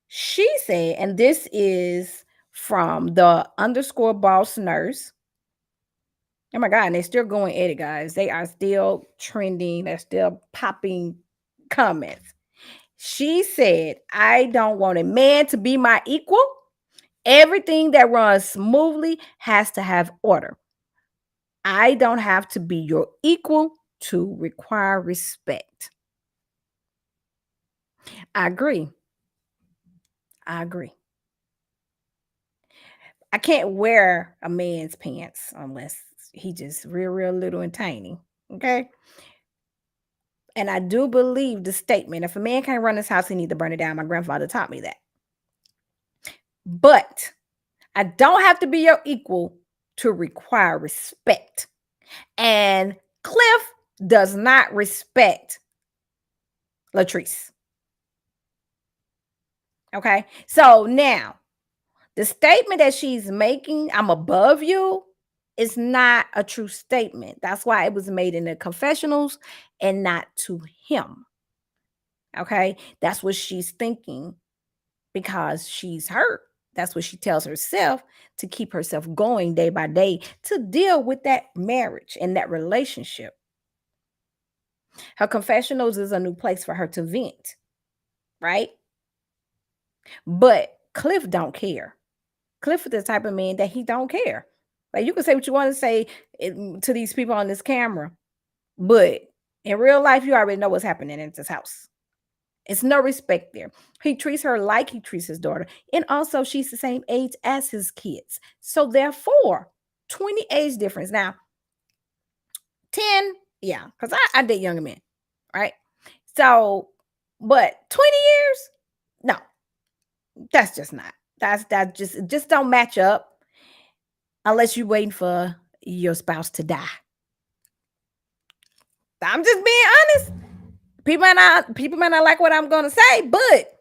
she said, and this is from the _boss nurse. Oh my God, and they're still going at it, guys. They are still trending. They're still popping comments. She said, I don't want a man to be my equal. Everything that runs smoothly has to have order. I don't have to be your equal to require respect. I agree. I can't wear a man's pants unless he just real little and tiny. Okay. And I do believe the statement, if a man can't run his house, he need to burn it down. My grandfather taught me that. But I don't have to be your equal to require respect. And Cliff does not respect Latrice. Okay. So now the statement that she's making, I'm above you, is not a true statement. That's why it was made in the confessionals and not to him. Okay. That's what she's thinking because she's hurt. That's what she tells herself to keep herself going day by day to deal with that marriage and that relationship. Her confessionals is a new place for her to vent, right? But Cliff don't care. Cliff is the type of man that he don't care. Like, you can say what you want to say to these people on this camera, but in real life, you already know what's happening in this house. It's no respect there. He treats her like he treats his daughter. And also, she's the same age as his kids. So therefore, 20 age difference. Now, 10, yeah, because I date younger men, right? So, but 20 years, no, that's just not. That just don't match up unless you're waiting for your spouse to die. I'm just being honest. People might not like what I'm gonna say, but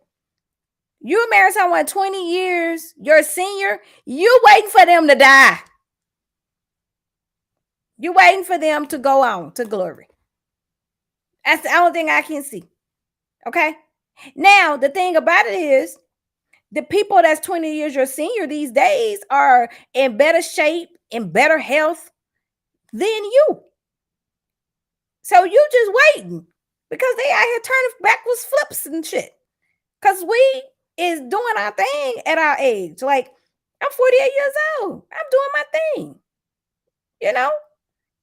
you married someone 20 years, you're a senior, you waiting for them to die. You waiting for them to go on to glory. That's the only thing I can see. Okay. Now, the thing about it is the people that's 20 years your senior these days are in better shape, in better health than you. So you just waiting because they out here turning backwards flips and shit. Because we is doing our thing at our age. Like, I'm 48 years old. I'm doing my thing. You know?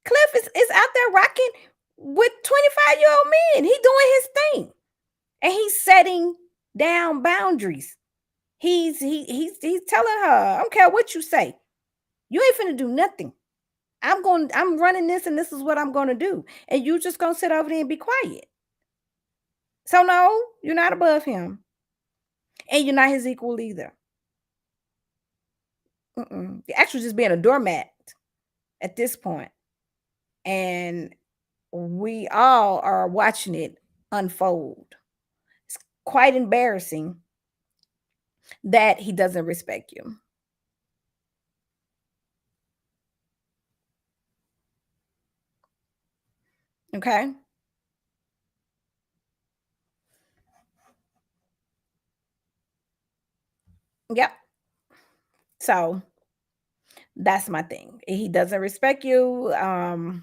Cliff is out there rocking with 25-year-old men. He doing his thing. And he's setting down boundaries. He's telling her, I don't care what you say. You ain't finna do nothing. I'm running this and this is what I'm gonna do. And you just gonna sit over there and be quiet. So no, you're not above him. And you're not his equal either. You're actually just being a doormat at this point. And we all are watching it unfold. It's quite embarrassing that he doesn't respect you. Okay. Yep. So that's my thing. He doesn't respect you. I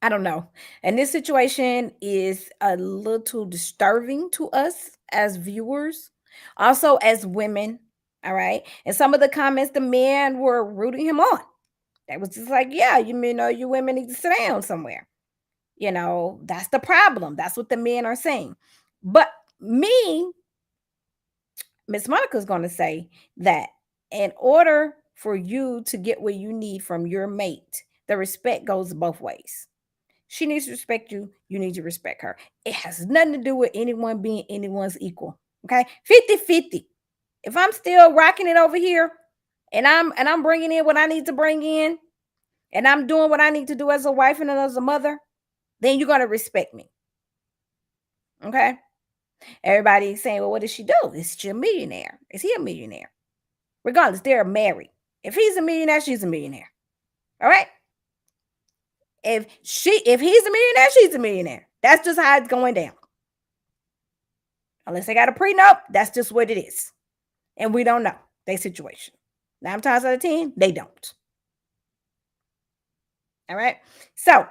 don't know. And this situation is a little disturbing to us as viewers, also as women. All right. And some of the comments, the men were rooting him on. They was just like, yeah, you know, you women need to sit down somewhere. You know, that's the problem. That's what the men are saying. But me, Miss Monica's going to say that in order for you to get what you need from your mate, the respect goes both ways. She needs to respect you. You need to respect her. It has nothing to do with anyone being anyone's equal. Okay. 50-50. If I'm still rocking it over here and I'm bringing in what I need to bring in and I'm doing what I need to do as a wife and as a mother, then you're going to respect me. Okay. Everybody's saying, well, what does she do? Is she a millionaire? Is he a millionaire? Regardless, they're married. If he's a millionaire, she's a millionaire. All right. If he's a millionaire, she's a millionaire. That's just how it's going down. Unless they got a prenup, that's just what it is. And we don't know their situation. 9 times out of 10, they don't. All right. So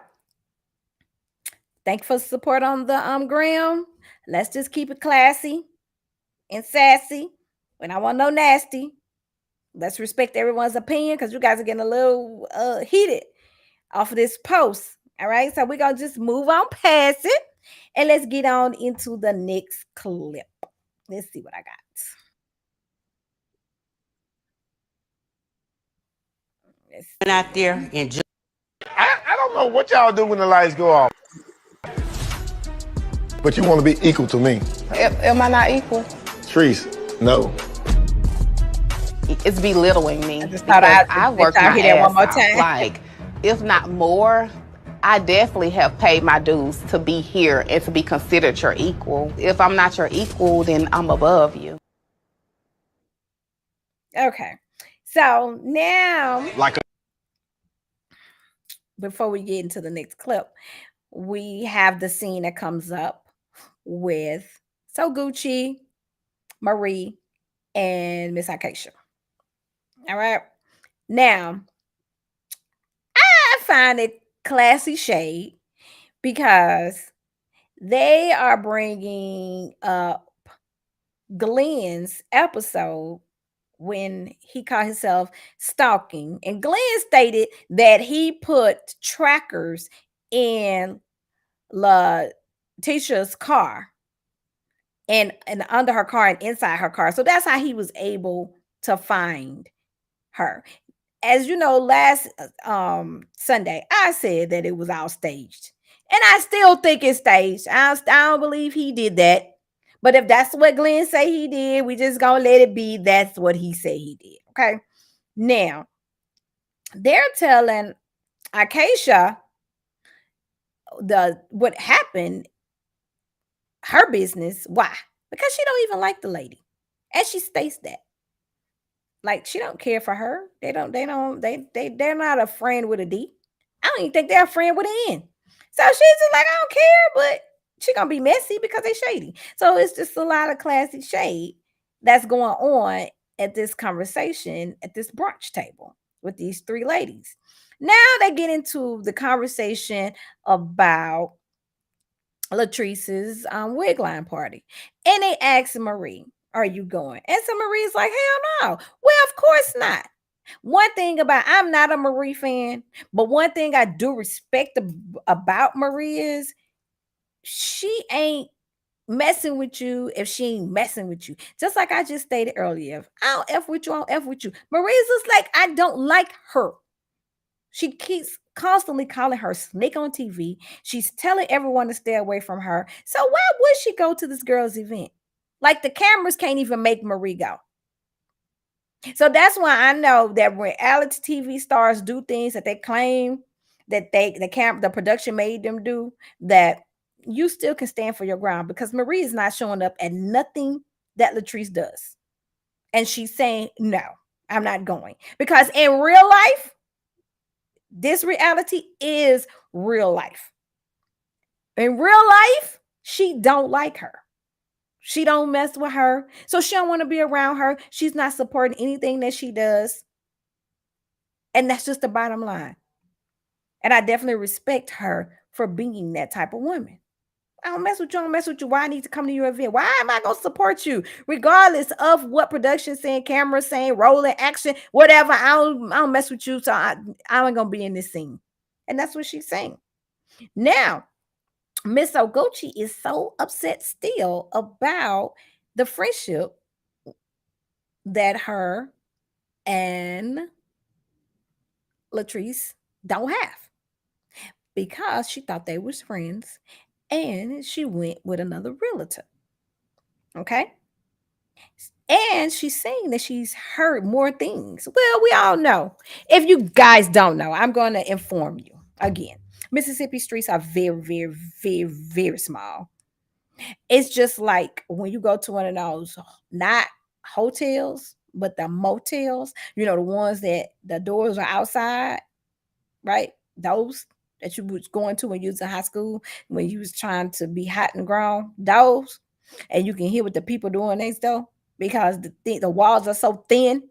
thank you for the support on the gram. Let's just keep it classy and sassy. And I want no nasty. Let's respect everyone's opinion because you guys are getting a little heated off of this post. All right. So we're going to just move on past it. And let's get on into the next clip. Let's see what I got. Out there and just I don't know what y'all do when the lights go off. But you want to be equal to me. Am I not equal? Trees, no. It's belittling me because thought I worked my hear that ass one more off. time. Like, if not more, I definitely have paid my dues to be here and to be considered your equal. If I'm not your equal, then I'm above you. Okay. So now, Like before we get into the next clip, we have the scene that comes up with So Gucci, Marie, and Miss Aikisha. All right. Now, I find it classy shade because they are bringing up Glen's episode when he caught himself stalking. And Glen stated that he put trackers in Lateshia's car and under her car and inside her car. So that's how he was able to find her. As you know, last Sunday, I said that it was all staged. And I still think it's staged. I don't believe he did that. But if that's what Glen say he did, we just gonna let it be. That's what he said he did. Okay. Now, they're telling Aikisha what happened, her business. Why? Because she don't even like the lady. And she states that. Like, she don't care for her. They're not a friend with a D. I don't even think they're a friend with an N. So she's just like, I don't care, but she gonna be messy because they shady. So it's just a lot of classy shade that's going on at this conversation at this brunch table with these 3 ladies. Now they get into the conversation about Latrice's wig line party. And they ask Marie, are you going? And so Marie's like, hell no. Well, of course not. One thing I'm not a Marie fan, but one thing I do respect about Marie is she ain't messing with you if she ain't messing with you. Just like I just stated earlier, if I don't F with you, I don't F with you. Marie's just like, I don't like her. She keeps constantly calling her snake on TV. She's telling everyone to stay away from her. So why would she go to this girl's event? Like, the cameras can't even make Marie go. So that's why I know that when reality TV stars do things that they claim that the production made them do, that you still can stand for your ground, because Marie is not showing up at nothing that Latrice does. And she's saying, no, I'm not going. Because in real life, This reality is real life. In real life, she don't like her. She don't mess with her. So she don't want to be around her. She's not supporting anything that she does. And that's just the bottom line. And I definitely respect her for being that type of woman. I don't mess with you. I don't mess with you. Why I need to come to your event? Why am I going to support you? Regardless of what production saying, camera saying, rolling, action, whatever. I don't mess with you. So I ain't going to be in this scene. And that's what she's saying. Now, Miss Oguchi is so upset still about the friendship that her and Latrice don't have, because she thought they was friends and she went with another realtor. Okay. And she's saying that she's heard more things. Well, we all know. If you guys don't know, I'm going to inform you again. Mississippi streets are very, very, very, very small. It's just like when you go to one of those, not hotels, but the motels, you know, the ones that the doors are outside, right? Those that you was going to when you was in high school, when you was trying to be hot and grown, those, and you can hear what the people doing next door because the walls are so thin.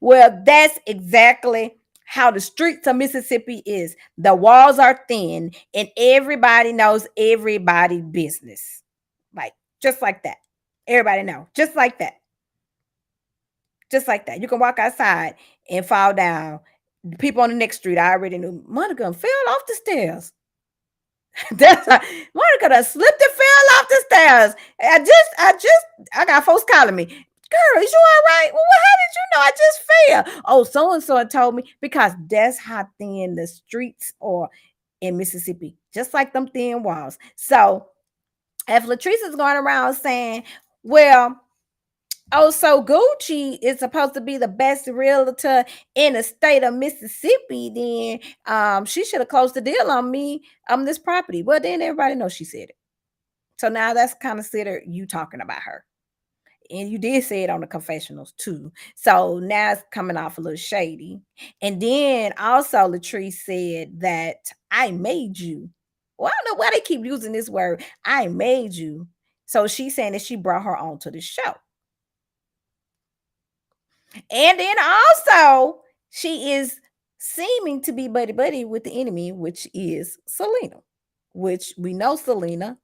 Well, that's exactly how the streets of Mississippi is. The walls are thin and everybody knows everybody's business. Like, just like that. Everybody know. Just like that. Just like that. You can walk outside and fall down. The people on the next street, I already knew Monica fell off the stairs. That's Monica done slipped and fell off the stairs. I got folks calling me, girl, is you all right? Well, how did you know I just fell? Oh, so-and-so told me, because that's how thin the streets are in Mississippi, just like them thin walls. So if Latrice is going around saying, well, oh, so Gucci is supposed to be the best realtor in the state of Mississippi, then she should have closed the deal on me on this property. Well, then everybody knows she said it. So now that's considered you talking about her. And you did say it on the confessionals too. So now it's coming off a little shady. And then also Latrice said that I made you. Well, I don't know why they keep using this word. I made you. So she's saying that she brought her on to the show. And then also, she is seeming to be buddy-buddy with the enemy, which is Selena, which we know Selena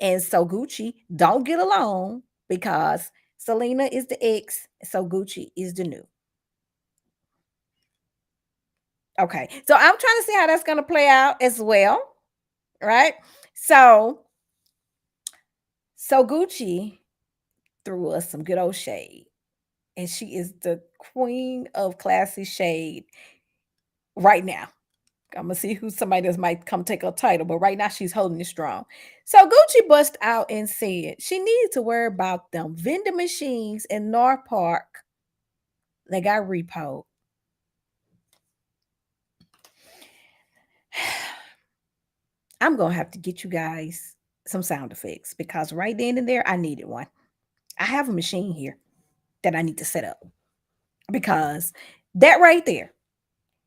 and So Gucci don't get along because Selena is the ex, So Gucci is the new. Okay, so I'm trying to see how that's going to play out as well, right? So Gucci threw us some good old shade, and she is the queen of classy shade right now. I'm gonna see who somebody that might come take her title, but right now she's holding it strong. So Gucci bust out and said she needed to worry about them vending machines in North Park. They got repoed. I'm gonna have to get you guys some sound effects because right then and there I needed one. I have a machine here that I need to set up because that right there,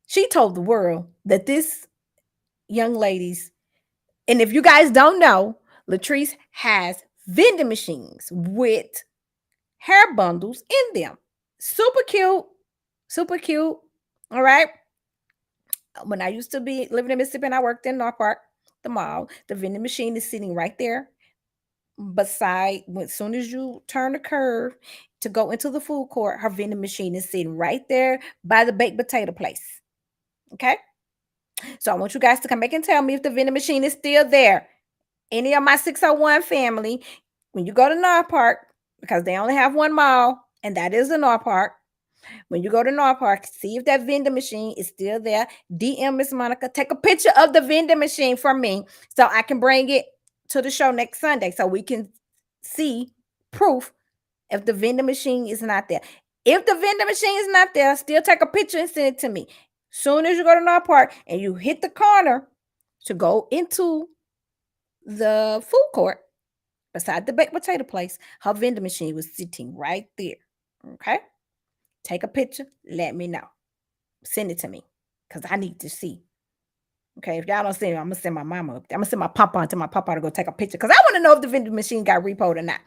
she told the world that this young lady's, and if you guys don't know, Latrice has vending machines with hair bundles in them. Super cute. Super cute. All right. When I used to be living in Mississippi and I worked in North Park, the mall, the vending machine is sitting right there beside, as soon as you turn the curve to go into the food court, her vending machine is sitting right there by the baked potato place. Okay. So I want you guys to come back and tell me if the vending machine is still there. Any of my 601 family, when you go to North Park, because they only have one mall, and that is the North Park. When you go to North Park, see if that vending machine is still there. DM Miss Monica. Take a picture of the vending machine for me so I can bring it to the show next Sunday so we can see proof if the vending machine is not there. If the vending machine is not there, still take a picture and send it to me. Soon as you go to North Park and you hit the corner to go into the food court beside the baked potato place, her vending machine was sitting right there. Okay. Take a picture. Let me know. Send it to me because I need to see Okay, if y'all don't see me, I'm gonna send my mama up there. I'm gonna send my papa to my papa to go take a picture because I want to know if the vending machine got repoed or not.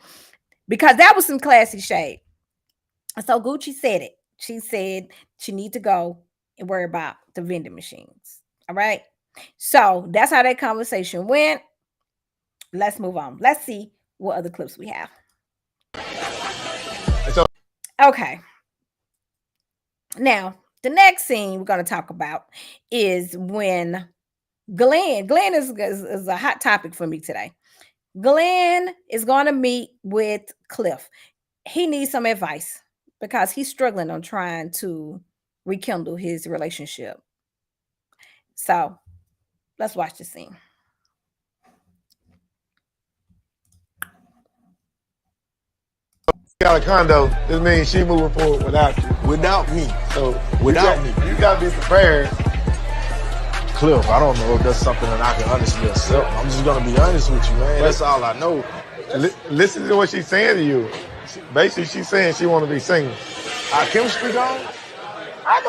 Because that was some classy shade. So Gucci said it. She said she need to go and worry about the vending machines. All right. So that's how that conversation went. Let's move on. Let's see what other clips we have. Okay. Now, the next scene we're going to talk about is when Glen is a hot topic for me today. Glen is going to meet with Cliff. He needs some advice because he's struggling on trying to rekindle his relationship. So let's watch the scene. Got a condo, this means she moving forward without you. Without me. So without me. You gotta be prepared. Cliff, I don't know if that's something that I can honestly accept. I'm just gonna be honest with you, man. That's all I know. Listen to what she's saying to you. Basically, she's saying she want to be single. Our chemistry gone? I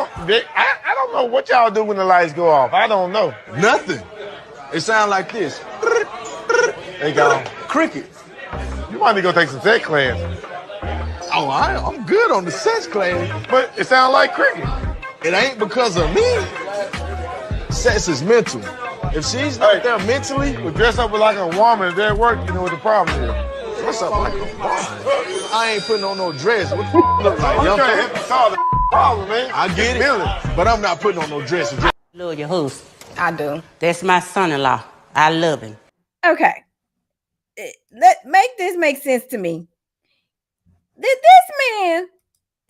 don't know what y'all do when the lights go off. I don't know. Nothing. It sounds like this. They gone. Cricket. You might need to go take some sex classes. Oh, I'm good on the sex class. But it sounds like cricket. It ain't because of me. Sex is mental. If she's not there mentally, we dress up like a woman. If they're at work, you know what the problem is. Dress up like a woman. I ain't putting on no dress. What the look like? I'm trying to help you solve the problem, man. I get it, but I'm not putting on no dress. I love your host. I do. That's my son-in-law. I love him. Okay. Make this make sense to me. Did this man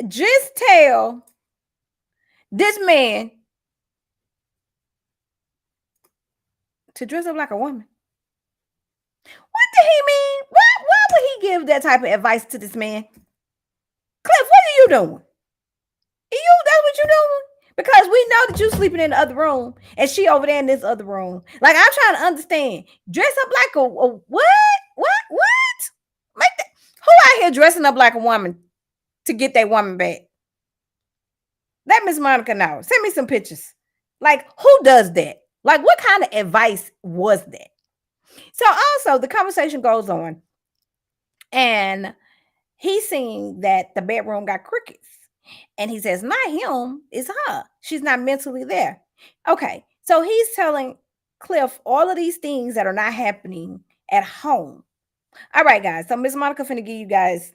just tell this man to dress up like a woman? What did he mean? Why would he give that type of advice to this man? Cliff, what are you doing? That's what you doing? Because we know that you sleeping in the other room and she over there in this other room. Like, I'm trying to understand. Dress up like a what? Make that, who out here dressing up like a woman to get that woman back? Let Miss Monica know. Send me some pictures. Like, who does that? Like, what kind of advice was that? So also the conversation goes on and he's seeing that the bedroom got crickets. And he says, not him, it's her. She's not mentally there. Okay. So he's telling Cliff all of these things that are not happening at home. All right, guys. So Miss Monica finna give you guys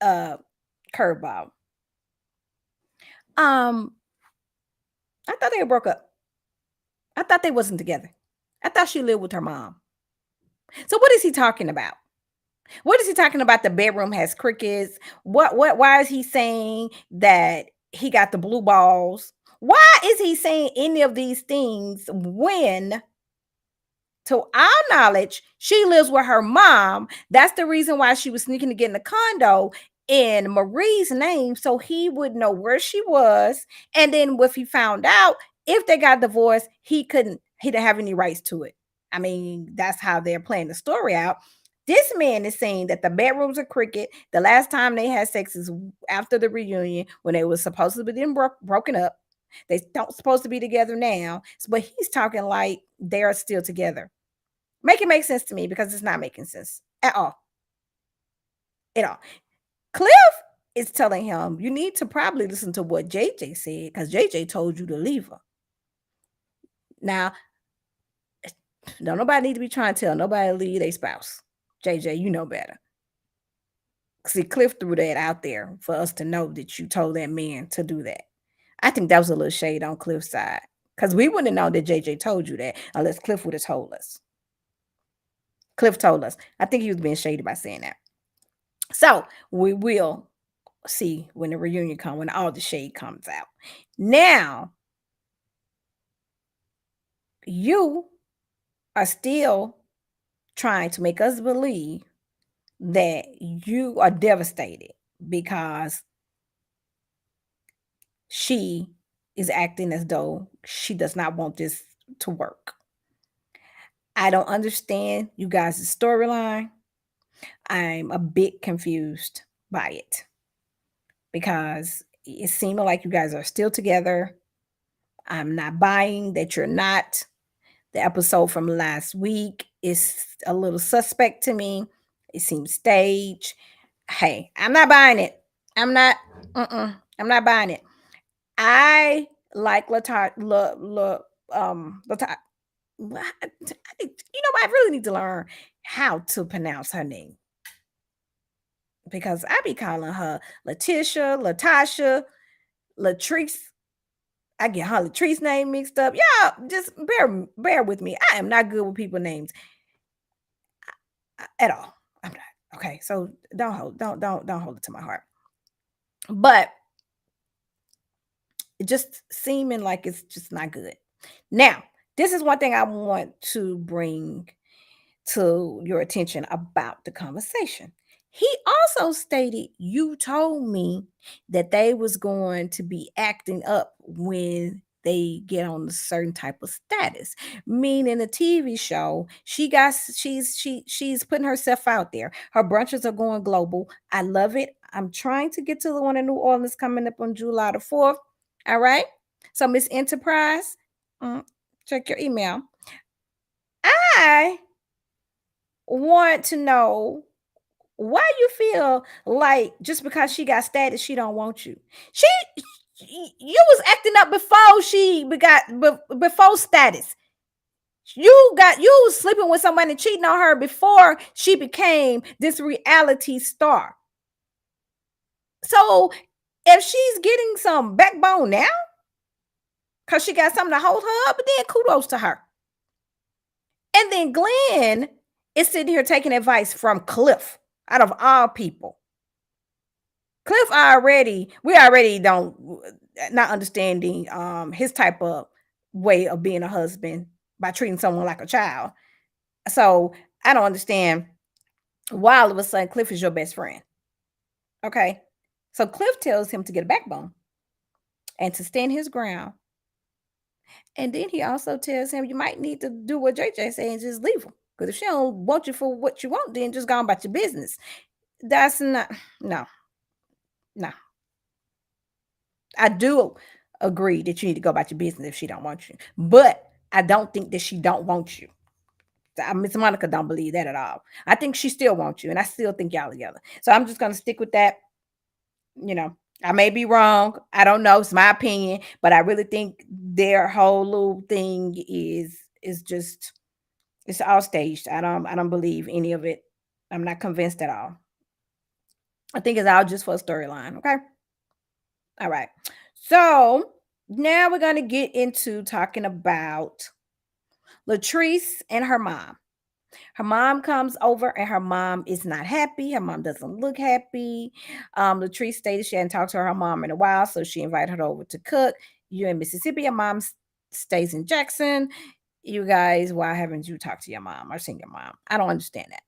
curveball. I thought they broke up. I thought they wasn't together. I thought she lived with her mom. So what is he talking about? What is he talking about? The bedroom has crickets. Why is he saying that he got the blue balls? Why is he saying any of these things when, to our knowledge, she lives with her mom? That's the reason why she was sneaking to get in the condo in Marie's name, so he would know where she was. And then if he found out, if they got divorced, he didn't have any rights to it. I mean, that's how they're playing the story out. This man is saying that the bedrooms are cricket. The last time they had sex is after the reunion when they were supposed to be broken up. They don't supposed to be together now, but he's talking like they're still together. Make it make sense to me because it's not making sense at all. At all. Cliff is telling him, you need to probably listen to what JJ said because JJ told you to leave her. Now, don't nobody need to be trying to tell nobody to leave their spouse. JJ, you know better. See, Cliff threw that out there for us to know that you told that man to do that. I think that was a little shade on Cliff's side because we wouldn't know that JJ told you that unless Cliff would have told us. Cliff told us. I think he was being shady by saying that. So we will see when the reunion comes, when all the shade comes out. Now, you are still trying to make us believe that you are devastated because she is acting as though she does not want this to work. I don't understand you guys' storyline. I'm a bit confused by it because it's seeming like you guys are still together. I'm not buying that you're not. The episode from last week is a little suspect to me. It seems staged. Hey, I'm not buying it. I'm not buying it. I like Latasha. You know what? I really need to learn how to pronounce her name, because I be calling her Lateshia, Latasha, Latrice. I get her Latrice name mixed up. Y'all just bear with me. I am not good with people's names at all. I'm not. Okay, so don't hold it to my heart. But it just seeming like it's just not good. Now, this is one thing I want to bring to your attention about the conversation. He also stated, you told me that they was going to be acting up when they get on a certain type of status. Meaning a TV show, she's putting herself out there. Her brunches are going global. I love it. I'm trying to get to the one in New Orleans coming up on July the 4th. All right. So Miss Enterprise, check your email. I want to know why you feel like just because she got status, she don't want you. You was acting up before status. You was sleeping with somebody and cheating on her before she became this reality star. So if she's getting some backbone now, because she got something to hold her up, then kudos to her. And then Glen is sitting here taking advice from Cliff, out of all people. Cliff we already not understanding his type of way of being a husband by treating someone like a child. So I don't understand why all of a sudden Cliff is your best friend. Okay. So Cliff tells him to get a backbone and to stand his ground. And then he also tells him you might need to do what JJ said and just leave him. Because if she don't want you for what you want, then just go on about your business. That's not, no. I do agree that you need to go about your business if she don't want you. But I don't think that she don't want you. Miss Monica don't believe that at all. I think she still wants you, and I still think y'all together. So I'm just going to stick with that. You know, I may be wrong. I don't know. It's my opinion. But I really think their whole little thing is just, it's all staged. I don't believe any of it. I'm not convinced at all. I think it's all just for a storyline. Okay. All right. So now we're going to get into talking about Latrice and her mom. Her mom comes over and her mom is not happy. Her mom doesn't look happy. Latrice stated she hadn't talked to her mom in a while, so she invited her over to cook. You're in Mississippi. Your mom stays in Jackson. You guys, why haven't you talked to your mom or seen your mom? I don't understand that.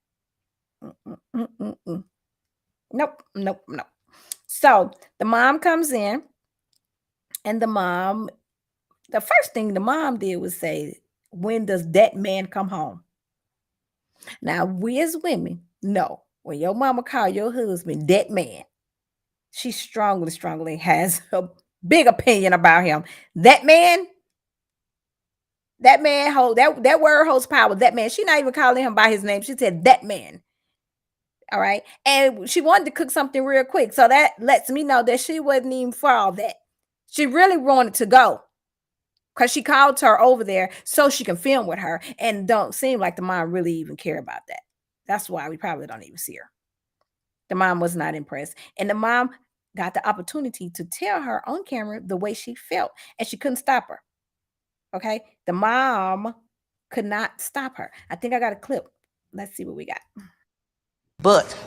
Nope. So the mom comes in, and the first thing the mom did was say, when does that man come home? Now, we as women know when your mama call your husband that man, she strongly has a big opinion about him. That man that word holds power. That man, she not even calling him by his name. She said that man. All right. And she wanted to cook something real quick. So that lets me know that she wasn't even for all that. She really wanted to go because she called her over there so she can film with her, and don't seem like the mom really even care about that. That's why we probably don't even see her. The mom was not impressed. And the mom got the opportunity to tell her on camera the way she felt, and she couldn't stop her. Okay. The mom could not stop her. I think I got a clip. Let's see what we got. But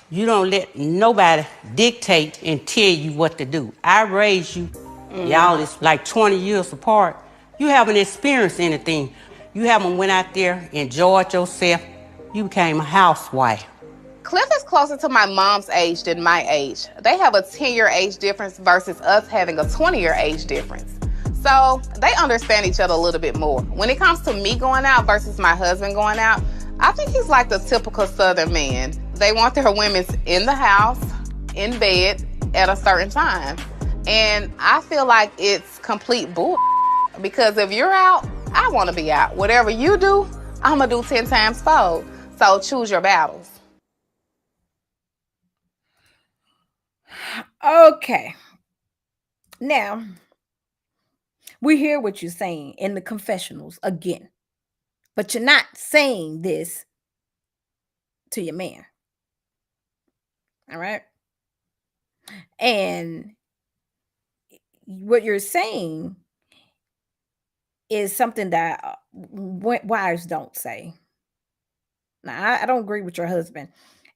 you don't let nobody dictate and tell you what to do. I raised you. Y'all is like 20 years apart. You haven't experienced anything. You haven't went out there, enjoyed yourself. You became a housewife. Cliff is closer to my mom's age than my age. They have a 10-year age difference versus us having a 20-year age difference. So they understand each other a little bit more. When it comes to me going out versus my husband going out, I think he's like the typical Southern man. They want their women in the house, in bed, at a certain time. And I feel like it's complete bull. Because if you're out I want to be out. Whatever you do, I'm going to do 10 times fold. So choose your battles. Okay. Now, we hear what you're saying in the confessionals again, but you're not saying this to your man. All right. And what you're saying is something that wives don't say. Now, I don't agree with your husband,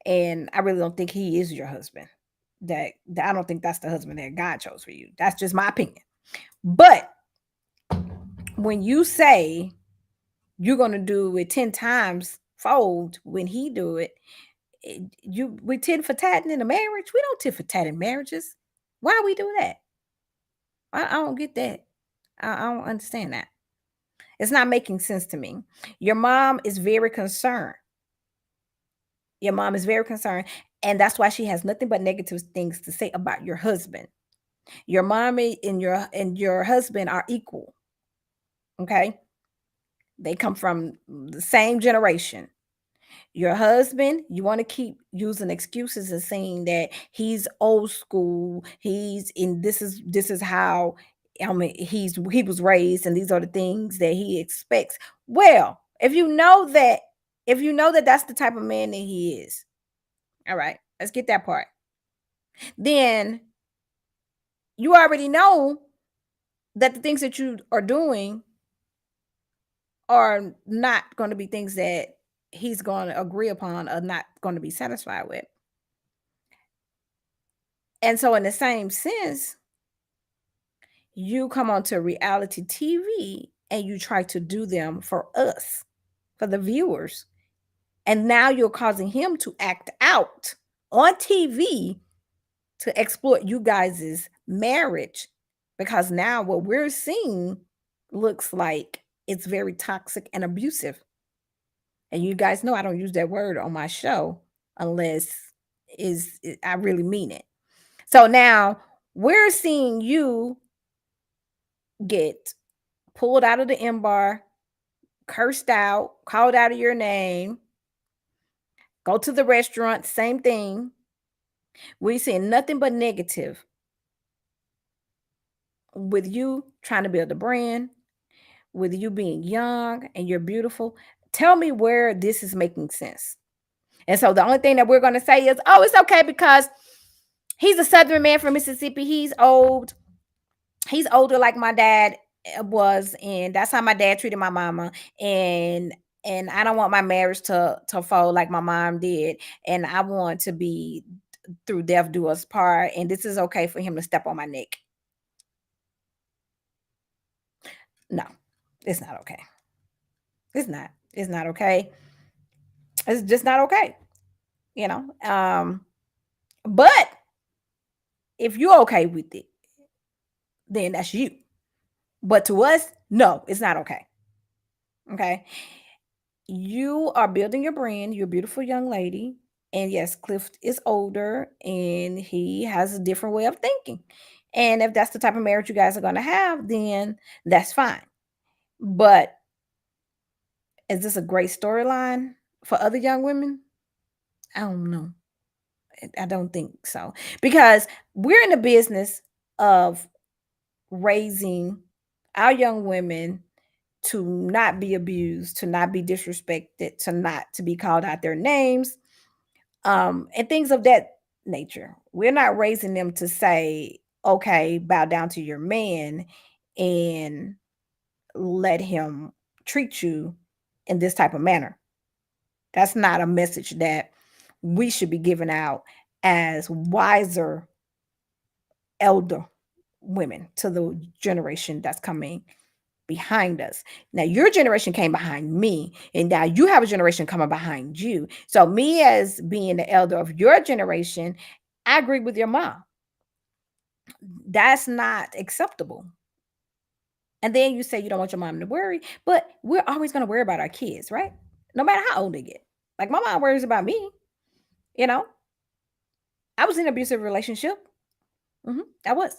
and I really don't think he is your husband. That I don't think that's the husband that God chose for you. That's just my opinion. But when you say you're gonna do it 10 times fold when he do it, we tit for tat in a marriage. We don't tit for tat in marriages. Why we do that? I don't get that. I don't understand that. It's not making sense to me. Your mom is very concerned. Your mom is very concerned, and that's why she has nothing but negative things to say about your husband. Your mommy and your husband are equal. Okay? They come from the same generation. Your husband, you want to keep using excuses and saying that he's old school, he's in this is how he was raised, and these are the things that he expects. Well, if you know that that's the type of man that he is, all right, let's get that part. Then you already know that the things that you are doing are not going to be things that he's going to agree upon or not going to be satisfied with. And so in the same sense, you come onto reality TV and you try to do them for us, for the viewers. And now you're causing him to act out on TV to exploit you guys' marriage, because now what we're seeing looks like it's very toxic and abusive. And you guys know I don't use that word on my show unless I really mean it. So now we're seeing you get pulled out of the M bar, cursed out, called out of your name, go to the restaurant, same thing. We're seeing nothing but negative with you trying to build a brand, with you being young and you're beautiful. Tell me where this is making sense. And so the only thing that we're going to say is, oh, it's okay because he's a Southern man from Mississippi. He's old. He's older like my dad was, and that's how my dad treated my mama. And I don't want my marriage to fold like my mom did. And I want to be through death do us part. And this is okay for him to step on my neck. No, it's not okay. It's not. It's not okay. It's just not okay. You know. But if you're okay with it, then that's you. But to us, no, it's not okay. Okay. You are building your brand. You're a beautiful young lady. And yes, Cliff is older and he has a different way of thinking. And if that's the type of marriage you guys are going to have, then that's fine. But is this a great storyline for other young women? I don't know. I don't think so. Because we're in the business of raising our young women to not be abused, to not be disrespected, to not to be called out their names, and things of that nature. We're not raising them to say, okay, bow down to your man and let him treat you in this type of manner. That's not a message that we should be giving out as wiser elder women to the generation that's coming behind us. Now your generation came behind me, and now you have a generation coming behind you. So me as being the elder of your generation, I agree with your mom. That's not acceptable. And then you say you don't want your mom to worry, but we're always going to worry about our kids, right? No matter how old they get. Like my mom worries about me. You know, I was in an abusive relationship. I was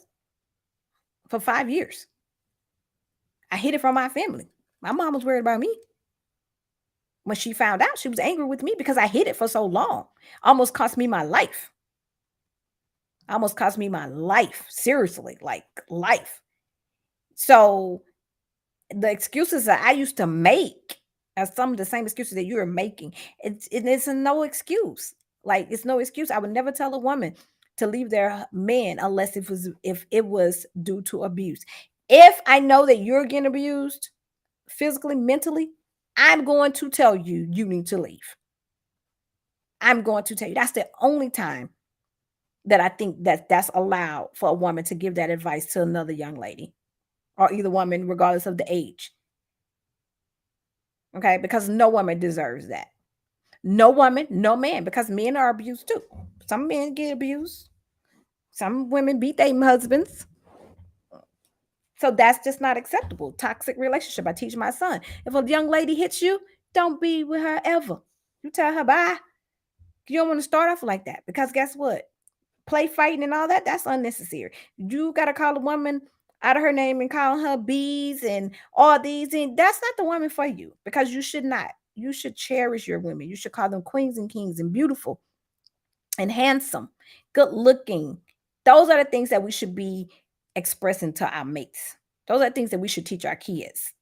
for 5 years. I hid it from my family. My mom was worried about me. When she found out, she was angry with me because I hid it for so long. Almost cost me my life. Almost cost me my life. Seriously, like life. So the excuses that I used to make are some of the same excuses that you're making. It's a no excuse. Like it's no excuse. I would never tell a woman to leave their man unless if it was due to abuse. If I know that you're getting abused physically, mentally, I'm going to tell you you need to leave. I'm going to tell you. That's the only time that I think that's allowed for a woman to give that advice to another young lady or either woman, regardless of the age. Okay, because no woman deserves that. No woman, no man, because men are abused too. Some men get abused. Some women beat their husbands. So that's just not acceptable. Toxic relationship. I teach my son. If a young lady hits you, don't be with her ever. You tell her bye. You don't want to start off like that because guess what? Play fighting and all that, that's unnecessary. You got to call a woman out of her name and call her bees and all these. And that's not the woman for you because you should not. You should cherish your women. You should call them queens and kings and beautiful and handsome, good looking. Those are the things that we should be expressing to our mates. Those are the things that we should teach our kids.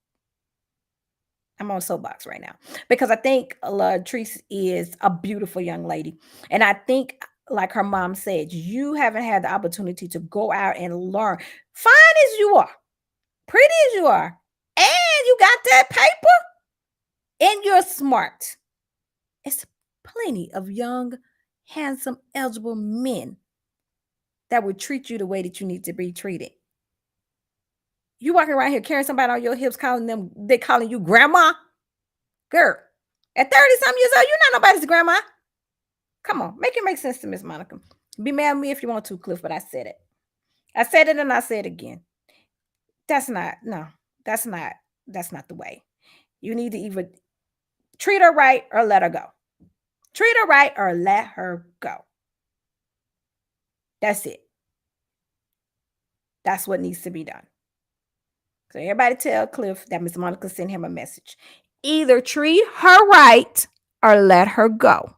I'm on soapbox right now because I think Latrice is a beautiful young lady. And I think, like her mom said, you haven't had the opportunity to go out and learn. Fine as you are, pretty as you are, and you got that paper, and you're smart. It's plenty of young, handsome, eligible men that would treat you the way that you need to be treated. You walking around here carrying somebody on your hips, they calling you grandma. Girl, at 30-something years old, you're not nobody's grandma. Come on, make it make sense to Miss Monica. Be mad at me if you want to, Cliff, but I said it. I said it and I said it again. That's not the way. You need to either treat her right or let her go. Treat her right or let her go. That's it. That's what needs to be done. So everybody tell Cliff that Miss Monica sent him a message. Either treat her right or let her go.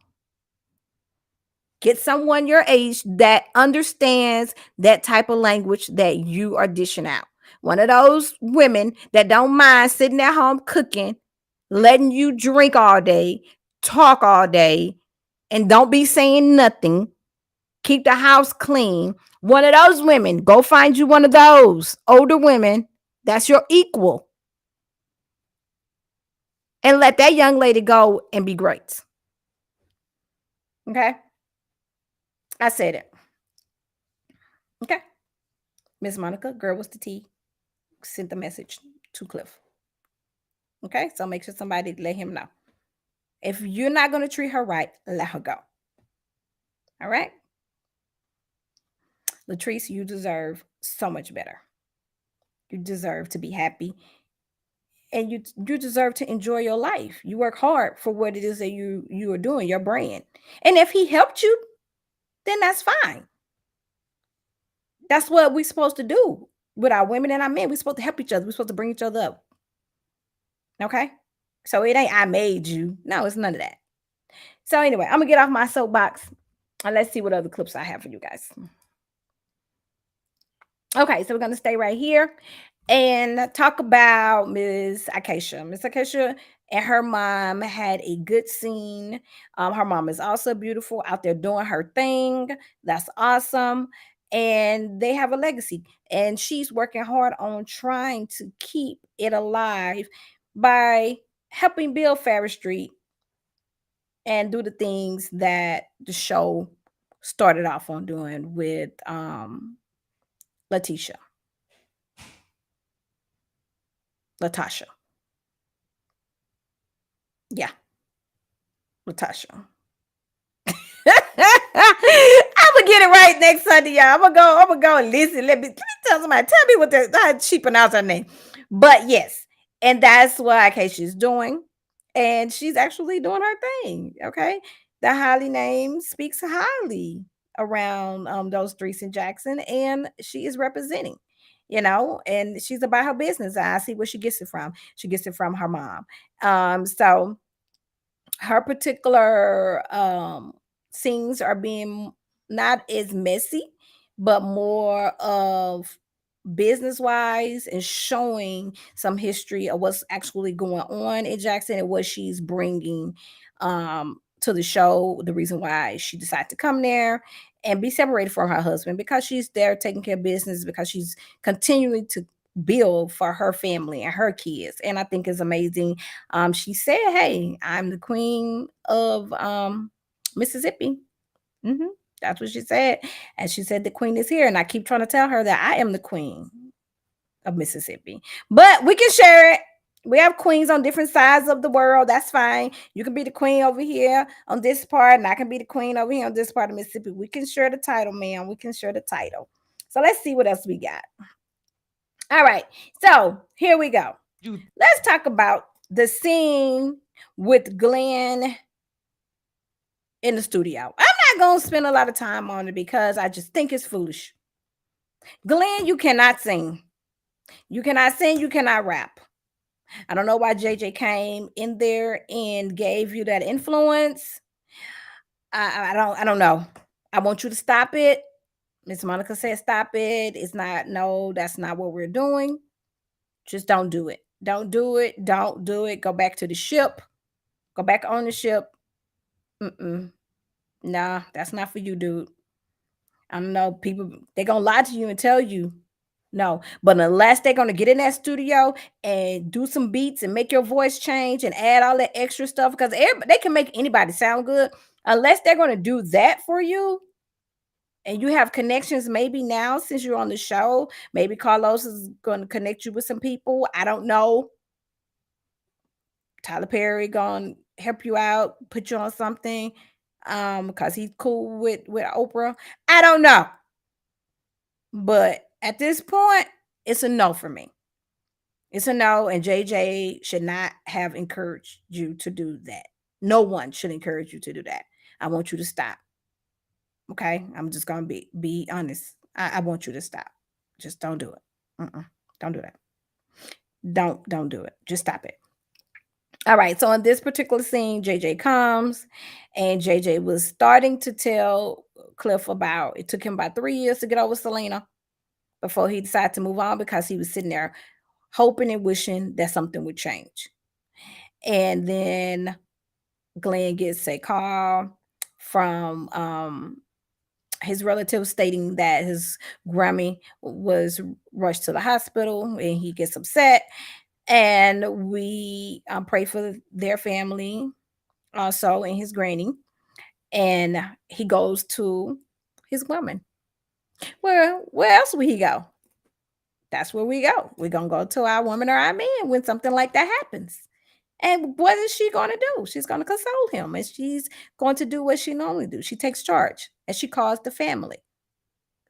Get someone your age that understands that type of language that you are dishing out. One of those women that don't mind sitting at home cooking, letting you drink all day, talk all day, and don't be saying nothing. Keep the house clean. One of those women, go find you one of those older women that's your equal. And let that young lady go and be great. Okay? I said it. Okay. Miss Monica, girl, what's the tea? Sent the message to Cliff. Okay, so make sure somebody let him know. If you're not going to treat her right, let her go. All right? Latrice, you deserve so much better. You deserve to be happy. And you deserve to enjoy your life. You work hard for what it is that you are doing, your brand. And if he helped you, then that's fine. That's what we're supposed to do with our women and our men. We're supposed to help each other. We're supposed to bring each other up. Okay? So it ain't I made you. No, it's none of that. So anyway, I'm going to get off my soapbox and let's see what other clips I have for you guys. Okay, so we're going to stay right here and talk about Miss Aikisha. Miss Aikisha and her mom had a good scene. Her mom is also beautiful, out there doing her thing. That's awesome. And they have a legacy. And she's working hard on trying to keep it alive by helping build Ferris Street and do the things that the show started off on doing with Lateshia. Yeah. Lateshia. I'm gonna get it right next Sunday, y'all. I'm gonna go and listen. Let me tell somebody. Tell me how she pronounced her name. But yes, and that's what Aikisha is doing, and she's actually doing her thing. Okay, the Holly name speaks highly around those streets in Jackson, and she is representing. you know, and she's about her business. I see where she gets it from. She gets it from her mom. So her particular scenes are being not as messy, but more of business wise and showing some history of what's actually going on in Jackson and what she's bringing to the show, the reason why she decided to come there and be separated from her husband, because she's there taking care of business, because she's continuing to build for her family and her kids. And I think it's amazing. She said, hey, I'm the queen of Mississippi. That's what she said. And she said the queen is here. And I keep trying to tell her that I am the queen of Mississippi. But we can share it. We have queens on different sides of the world. That's fine. You can be the queen over here on this part, and I can be the queen over here on this part of Mississippi. We can share the title, man. We can share the title. So let's see what else we got. All right. So here we go. Let's talk about the scene with Glen in the studio. I'm not going to spend a lot of time on it because I just think it's foolish. Glen, you cannot sing. You cannot sing. You cannot rap. I don't know why JJ came in there and gave you that influence. I don't know. I want you to stop it. Miss Monica said stop it. It's not, no, that's not what we're doing. Just don't do it. Don't do it. Don't do it. Go back to the ship. Go back on the ship. Nah, that's not for you, dude. I don't know. People, they're going to lie to you and tell you no. But unless they're going to get in that studio and do some beats and make your voice change and add all that extra stuff, because they can make anybody sound good. Unless they're going to do that for you, and you have connections maybe now since you're on the show, maybe Carlos is going to connect you with some people. I don't know. Tyler Perry going to help you out, put you on something because he's cool with Oprah. I don't know. But at this point, it's a no for me. It's a no, and JJ should not have encouraged you to do that. No one should encourage you to do that. I want you to stop. Okay? I'm just going to be honest. I want you to stop. Just don't do it. Don't do that. Don't do it. Just stop it. All right. So in this particular scene, JJ comes, and JJ was starting to tell Cliff about, it took him about 3 years to get over Selena before he decided to move on, because he was sitting there hoping and wishing that something would change. And then Glen gets a call from his relative stating that his Grammy was rushed to the hospital, and he gets upset. And we pray for their family also, and his granny. And he goes to his woman. Well, where else will he go? That's where we go. We're going to go to our woman or our man when something like that happens. And what is she going to do? She's going to console him, and she's going to do what she normally do. She takes charge, and she calls the family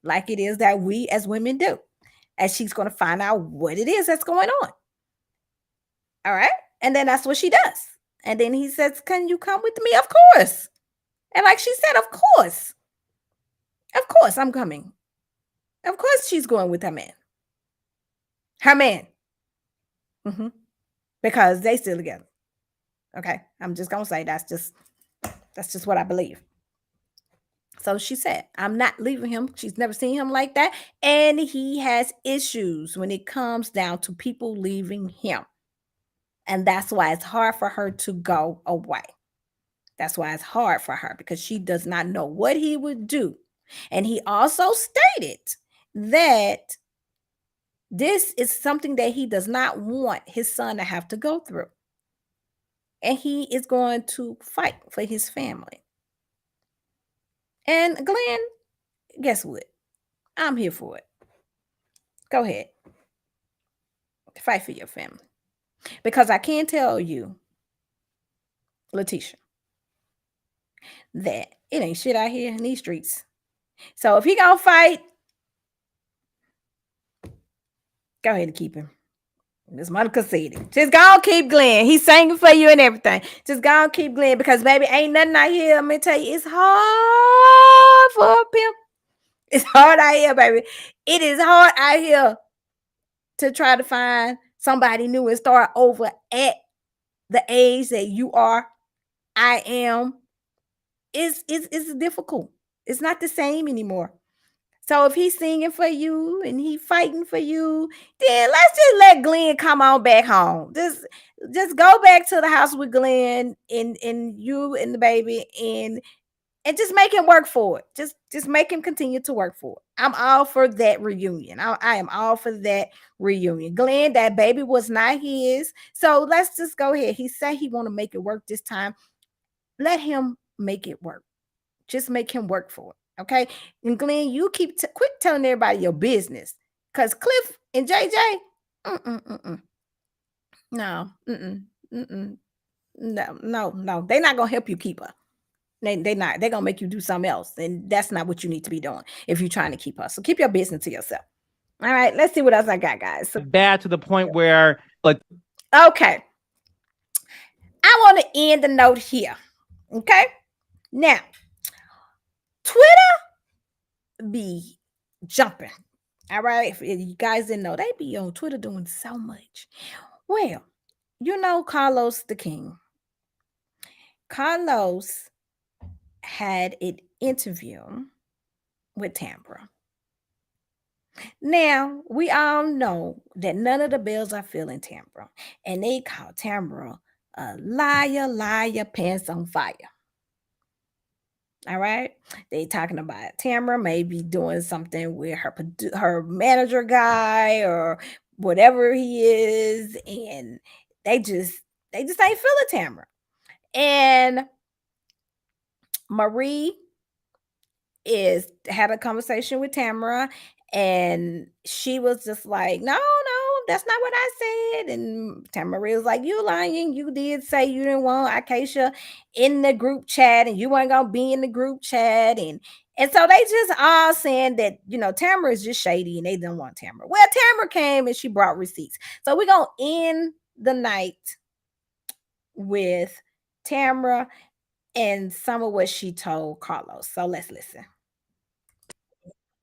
like it is that we as women do. And she's going to find out what it is that's going on. All right. And then that's what she does. And then he says, can you come with me? Of course. And like she said, of course. Of course I'm coming. Of course she's going with her man. Her man. Because they still together. Okay. I'm just going to say that's just what I believe. So she said, I'm not leaving him. She's never seen him like that. And he has issues when it comes down to people leaving him. And that's why it's hard for her to go away. That's why it's hard for her, because she does not know what he would do. And he also stated that this is something that he does not want his son to have to go through. And he is going to fight for his family. And Glen, guess what? I'm here for it. Go ahead. Fight for your family. Because I can tell you, Lateshia, that it ain't shit out here in these streets. So if he gonna fight, go ahead and keep him. Miss Monica said it. Just go keep Glen. He's singing for you and everything. Just go keep Glen, because baby, ain't nothing out here. Let me tell you, it's hard for a pimp. It's hard out here, baby. It is hard out here to try to find somebody new and start over at the age that you are, I am, is difficult. It's not the same anymore. So if he's singing for you and he fighting for you, then let's just let Glen come on back home. Just go back to the house with Glen and you and the baby and just make him work for it. Just make him continue to work for it. I'm all for that reunion. I am all for that reunion. Glen, that baby was not his. So let's just go ahead. He said he want to make it work this time. Let him make it work. Just make him work for it. Okay. And Glen, you quit telling everybody your business. Because Cliff and JJ, no, no. They're not gonna help you keep her. They're not. They're gonna make you do something else, and that's not what you need to be doing if you're trying to keep her. So keep your business to yourself. All right, let's see what else I got, guys. So, bad to the point where, like, okay, I want to end the note here. Okay, now Twitter be jumping. All right, if you guys didn't know, they be on Twitter doing so much. Well, you know Carlos the King. Carlos had an interview with Tamra. Now, we all know that none of the Bells are feeling Tamra, and they call Tamra a liar, pants on fire. All right, they talking about Tamra maybe doing something with her manager guy or whatever he is, and they just ain't feeling Tamra. And Marie had a conversation with Tamra, and she was just like, no, that's not what I said. And Tamara was like, you lying. You did say you didn't want Aikisha in the group chat, and you weren't gonna be in the group chat. And so they just all saying that, Tamara is just shady and they don't want Tamara. Well, Tamara came and she brought receipts. So we're gonna end the night with Tamara and some of what she told Carlos. So let's listen.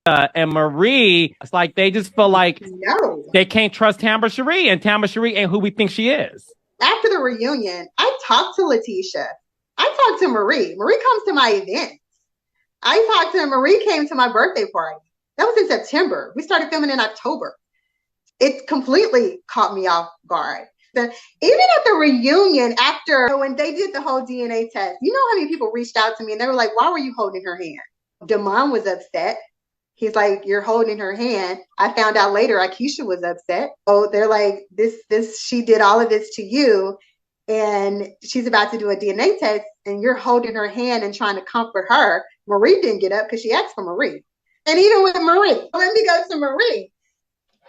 And Marie, it's like they just feel like they can't trust Tamara Cherie, and Tamara Cherie ain't who we think she is. After the reunion, I talked to Lateshia. I talked to Marie. Marie comes to my events. I talked to Marie, came to my birthday party. That was in September. We started filming in October. It completely caught me off guard. Even at the reunion, after when they did the whole DNA test, you know how many people reached out to me and they were like, why were you holding her hand? Damon was upset. He's like, you're holding her hand. I found out later Aikisha was upset. Oh, they're like, she did all of this to you, and she's about to do a DNA test, and you're holding her hand and trying to comfort her. Marie didn't get up because she asked for Marie. And even with Marie, let me go to Marie.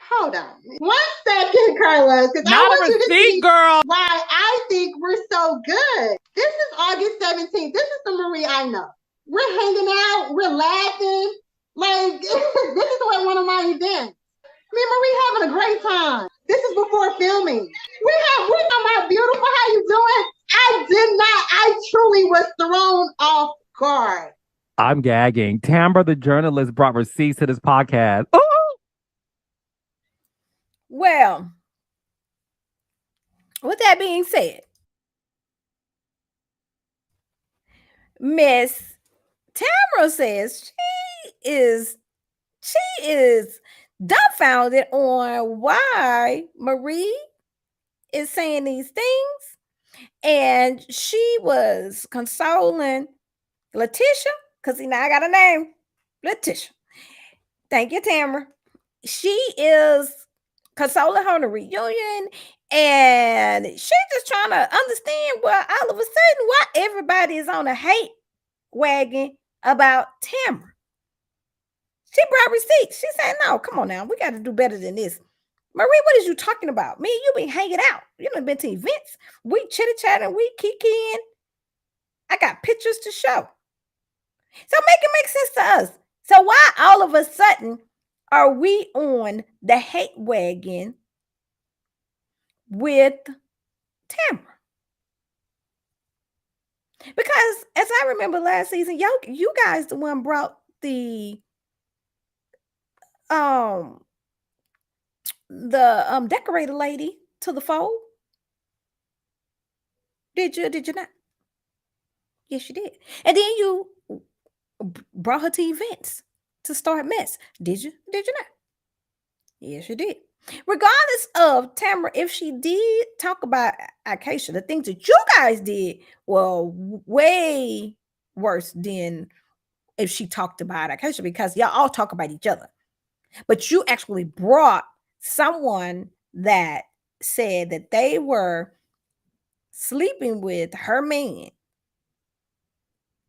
Hold on 1 second, Carlos, because I want you to see girl. Why I think we're so good. This is August 17th. This is the Marie I know. We're hanging out. We're laughing. Like, this is like one of my events. Me and Marie having a great time. This is before filming. We're talking about beautiful. How you doing? I truly was thrown off guard. I'm gagging. Tamra, the journalist, brought receipts to this podcast. Ooh! Well, with that being said, Miss Tamra says she is dumbfounded on why Marie is saying these things, and she was consoling Lateshia, because now I got a name, Lateshia. Thank you, Tamra. She is consoling her on the reunion, and she's just trying to understand why all of a sudden why everybody is on a hate wagon about Tamra. She brought receipts. She said, no, come on now. We got to do better than this. Marie, what is you talking about? Me and you been hanging out. You done been to events. We chitter-chatting. We kikiing. I got pictures to show. So make it make sense to us. So why all of a sudden are we on the hate wagon with Tamra? Because as I remember last season, you guys the one brought the the decorator lady to the fold? Did you? Did you not? Yes, you did. And then you brought her to events to start mess. Did you? Did you not? Yes, you did. Regardless of Tamara, if she did talk about Aikisha, the things that you guys did were way worse than if she talked about Aikisha, because y'all all talk about each other. But you actually brought someone that said that they were sleeping with her man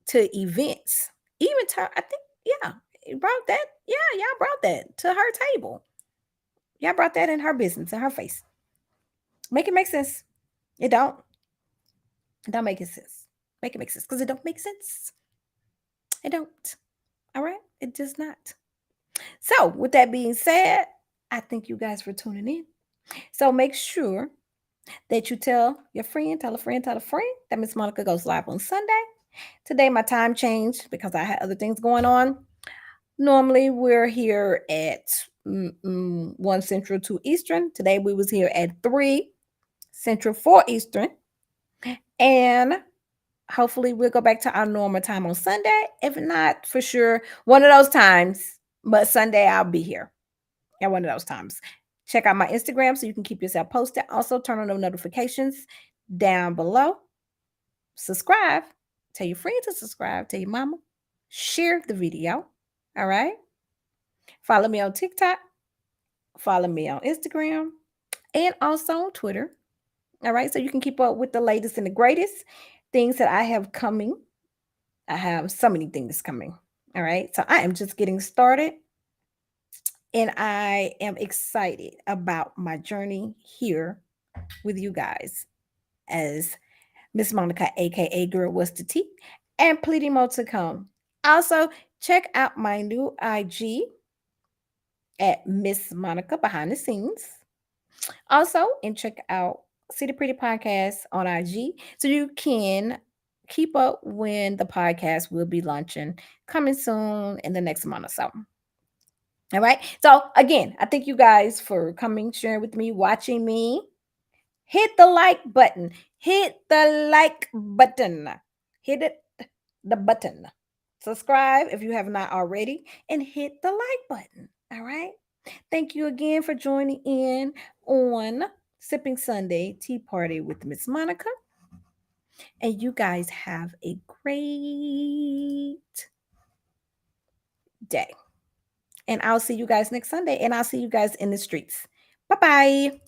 to events. Even to, I think, yeah, you brought that. Yeah, y'all brought that to her table. Y'all brought that in her business, in her face. Make it make sense. It don't. It don't make it sense. Make it make sense, because it don't make sense. It don't. All right? It does not. So, with that being said, I thank you guys for tuning in. So, make sure that you tell your friend, tell a friend that Miss Monica goes live on Sunday. Today, my time changed because I had other things going on. Normally, we're here at 1 Central, 2 Eastern. Today, we was here at 3 Central, 4 Eastern. And hopefully, we'll go back to our normal time on Sunday. If not, for sure, one of those times. But Sunday, I'll be here at one of those times. Check out my Instagram so you can keep yourself posted. Also, turn on the notifications down below. Subscribe. Tell your friends to subscribe. Tell your mama. Share the video. All right. Follow me on TikTok. Follow me on Instagram. And also on Twitter. All right. So you can keep up with the latest and the greatest things that I have coming. I have so many things coming. All right. So I am just getting started. And I am excited about my journey here with you guys as Miss Monica, aka Girl What's the Tea, and plenty more to come. Also, check out my new IG at Miss Monica Behind the Scenes. Also, and check out See the Pretty Podcast on IG so you can keep up when the podcast will be launching coming soon in the next month or so. All right. So again, I thank you guys for coming, sharing with me, watching me. Hit the like button. Hit the like button. Hit it, the button. Subscribe if you have not already, and hit the like button. All right. Thank you again for joining in on Sipping Sunday Tea Party with Miss Monica. And you guys have a great day. And I'll see you guys next Sunday. And I'll see you guys in the streets. Bye-bye.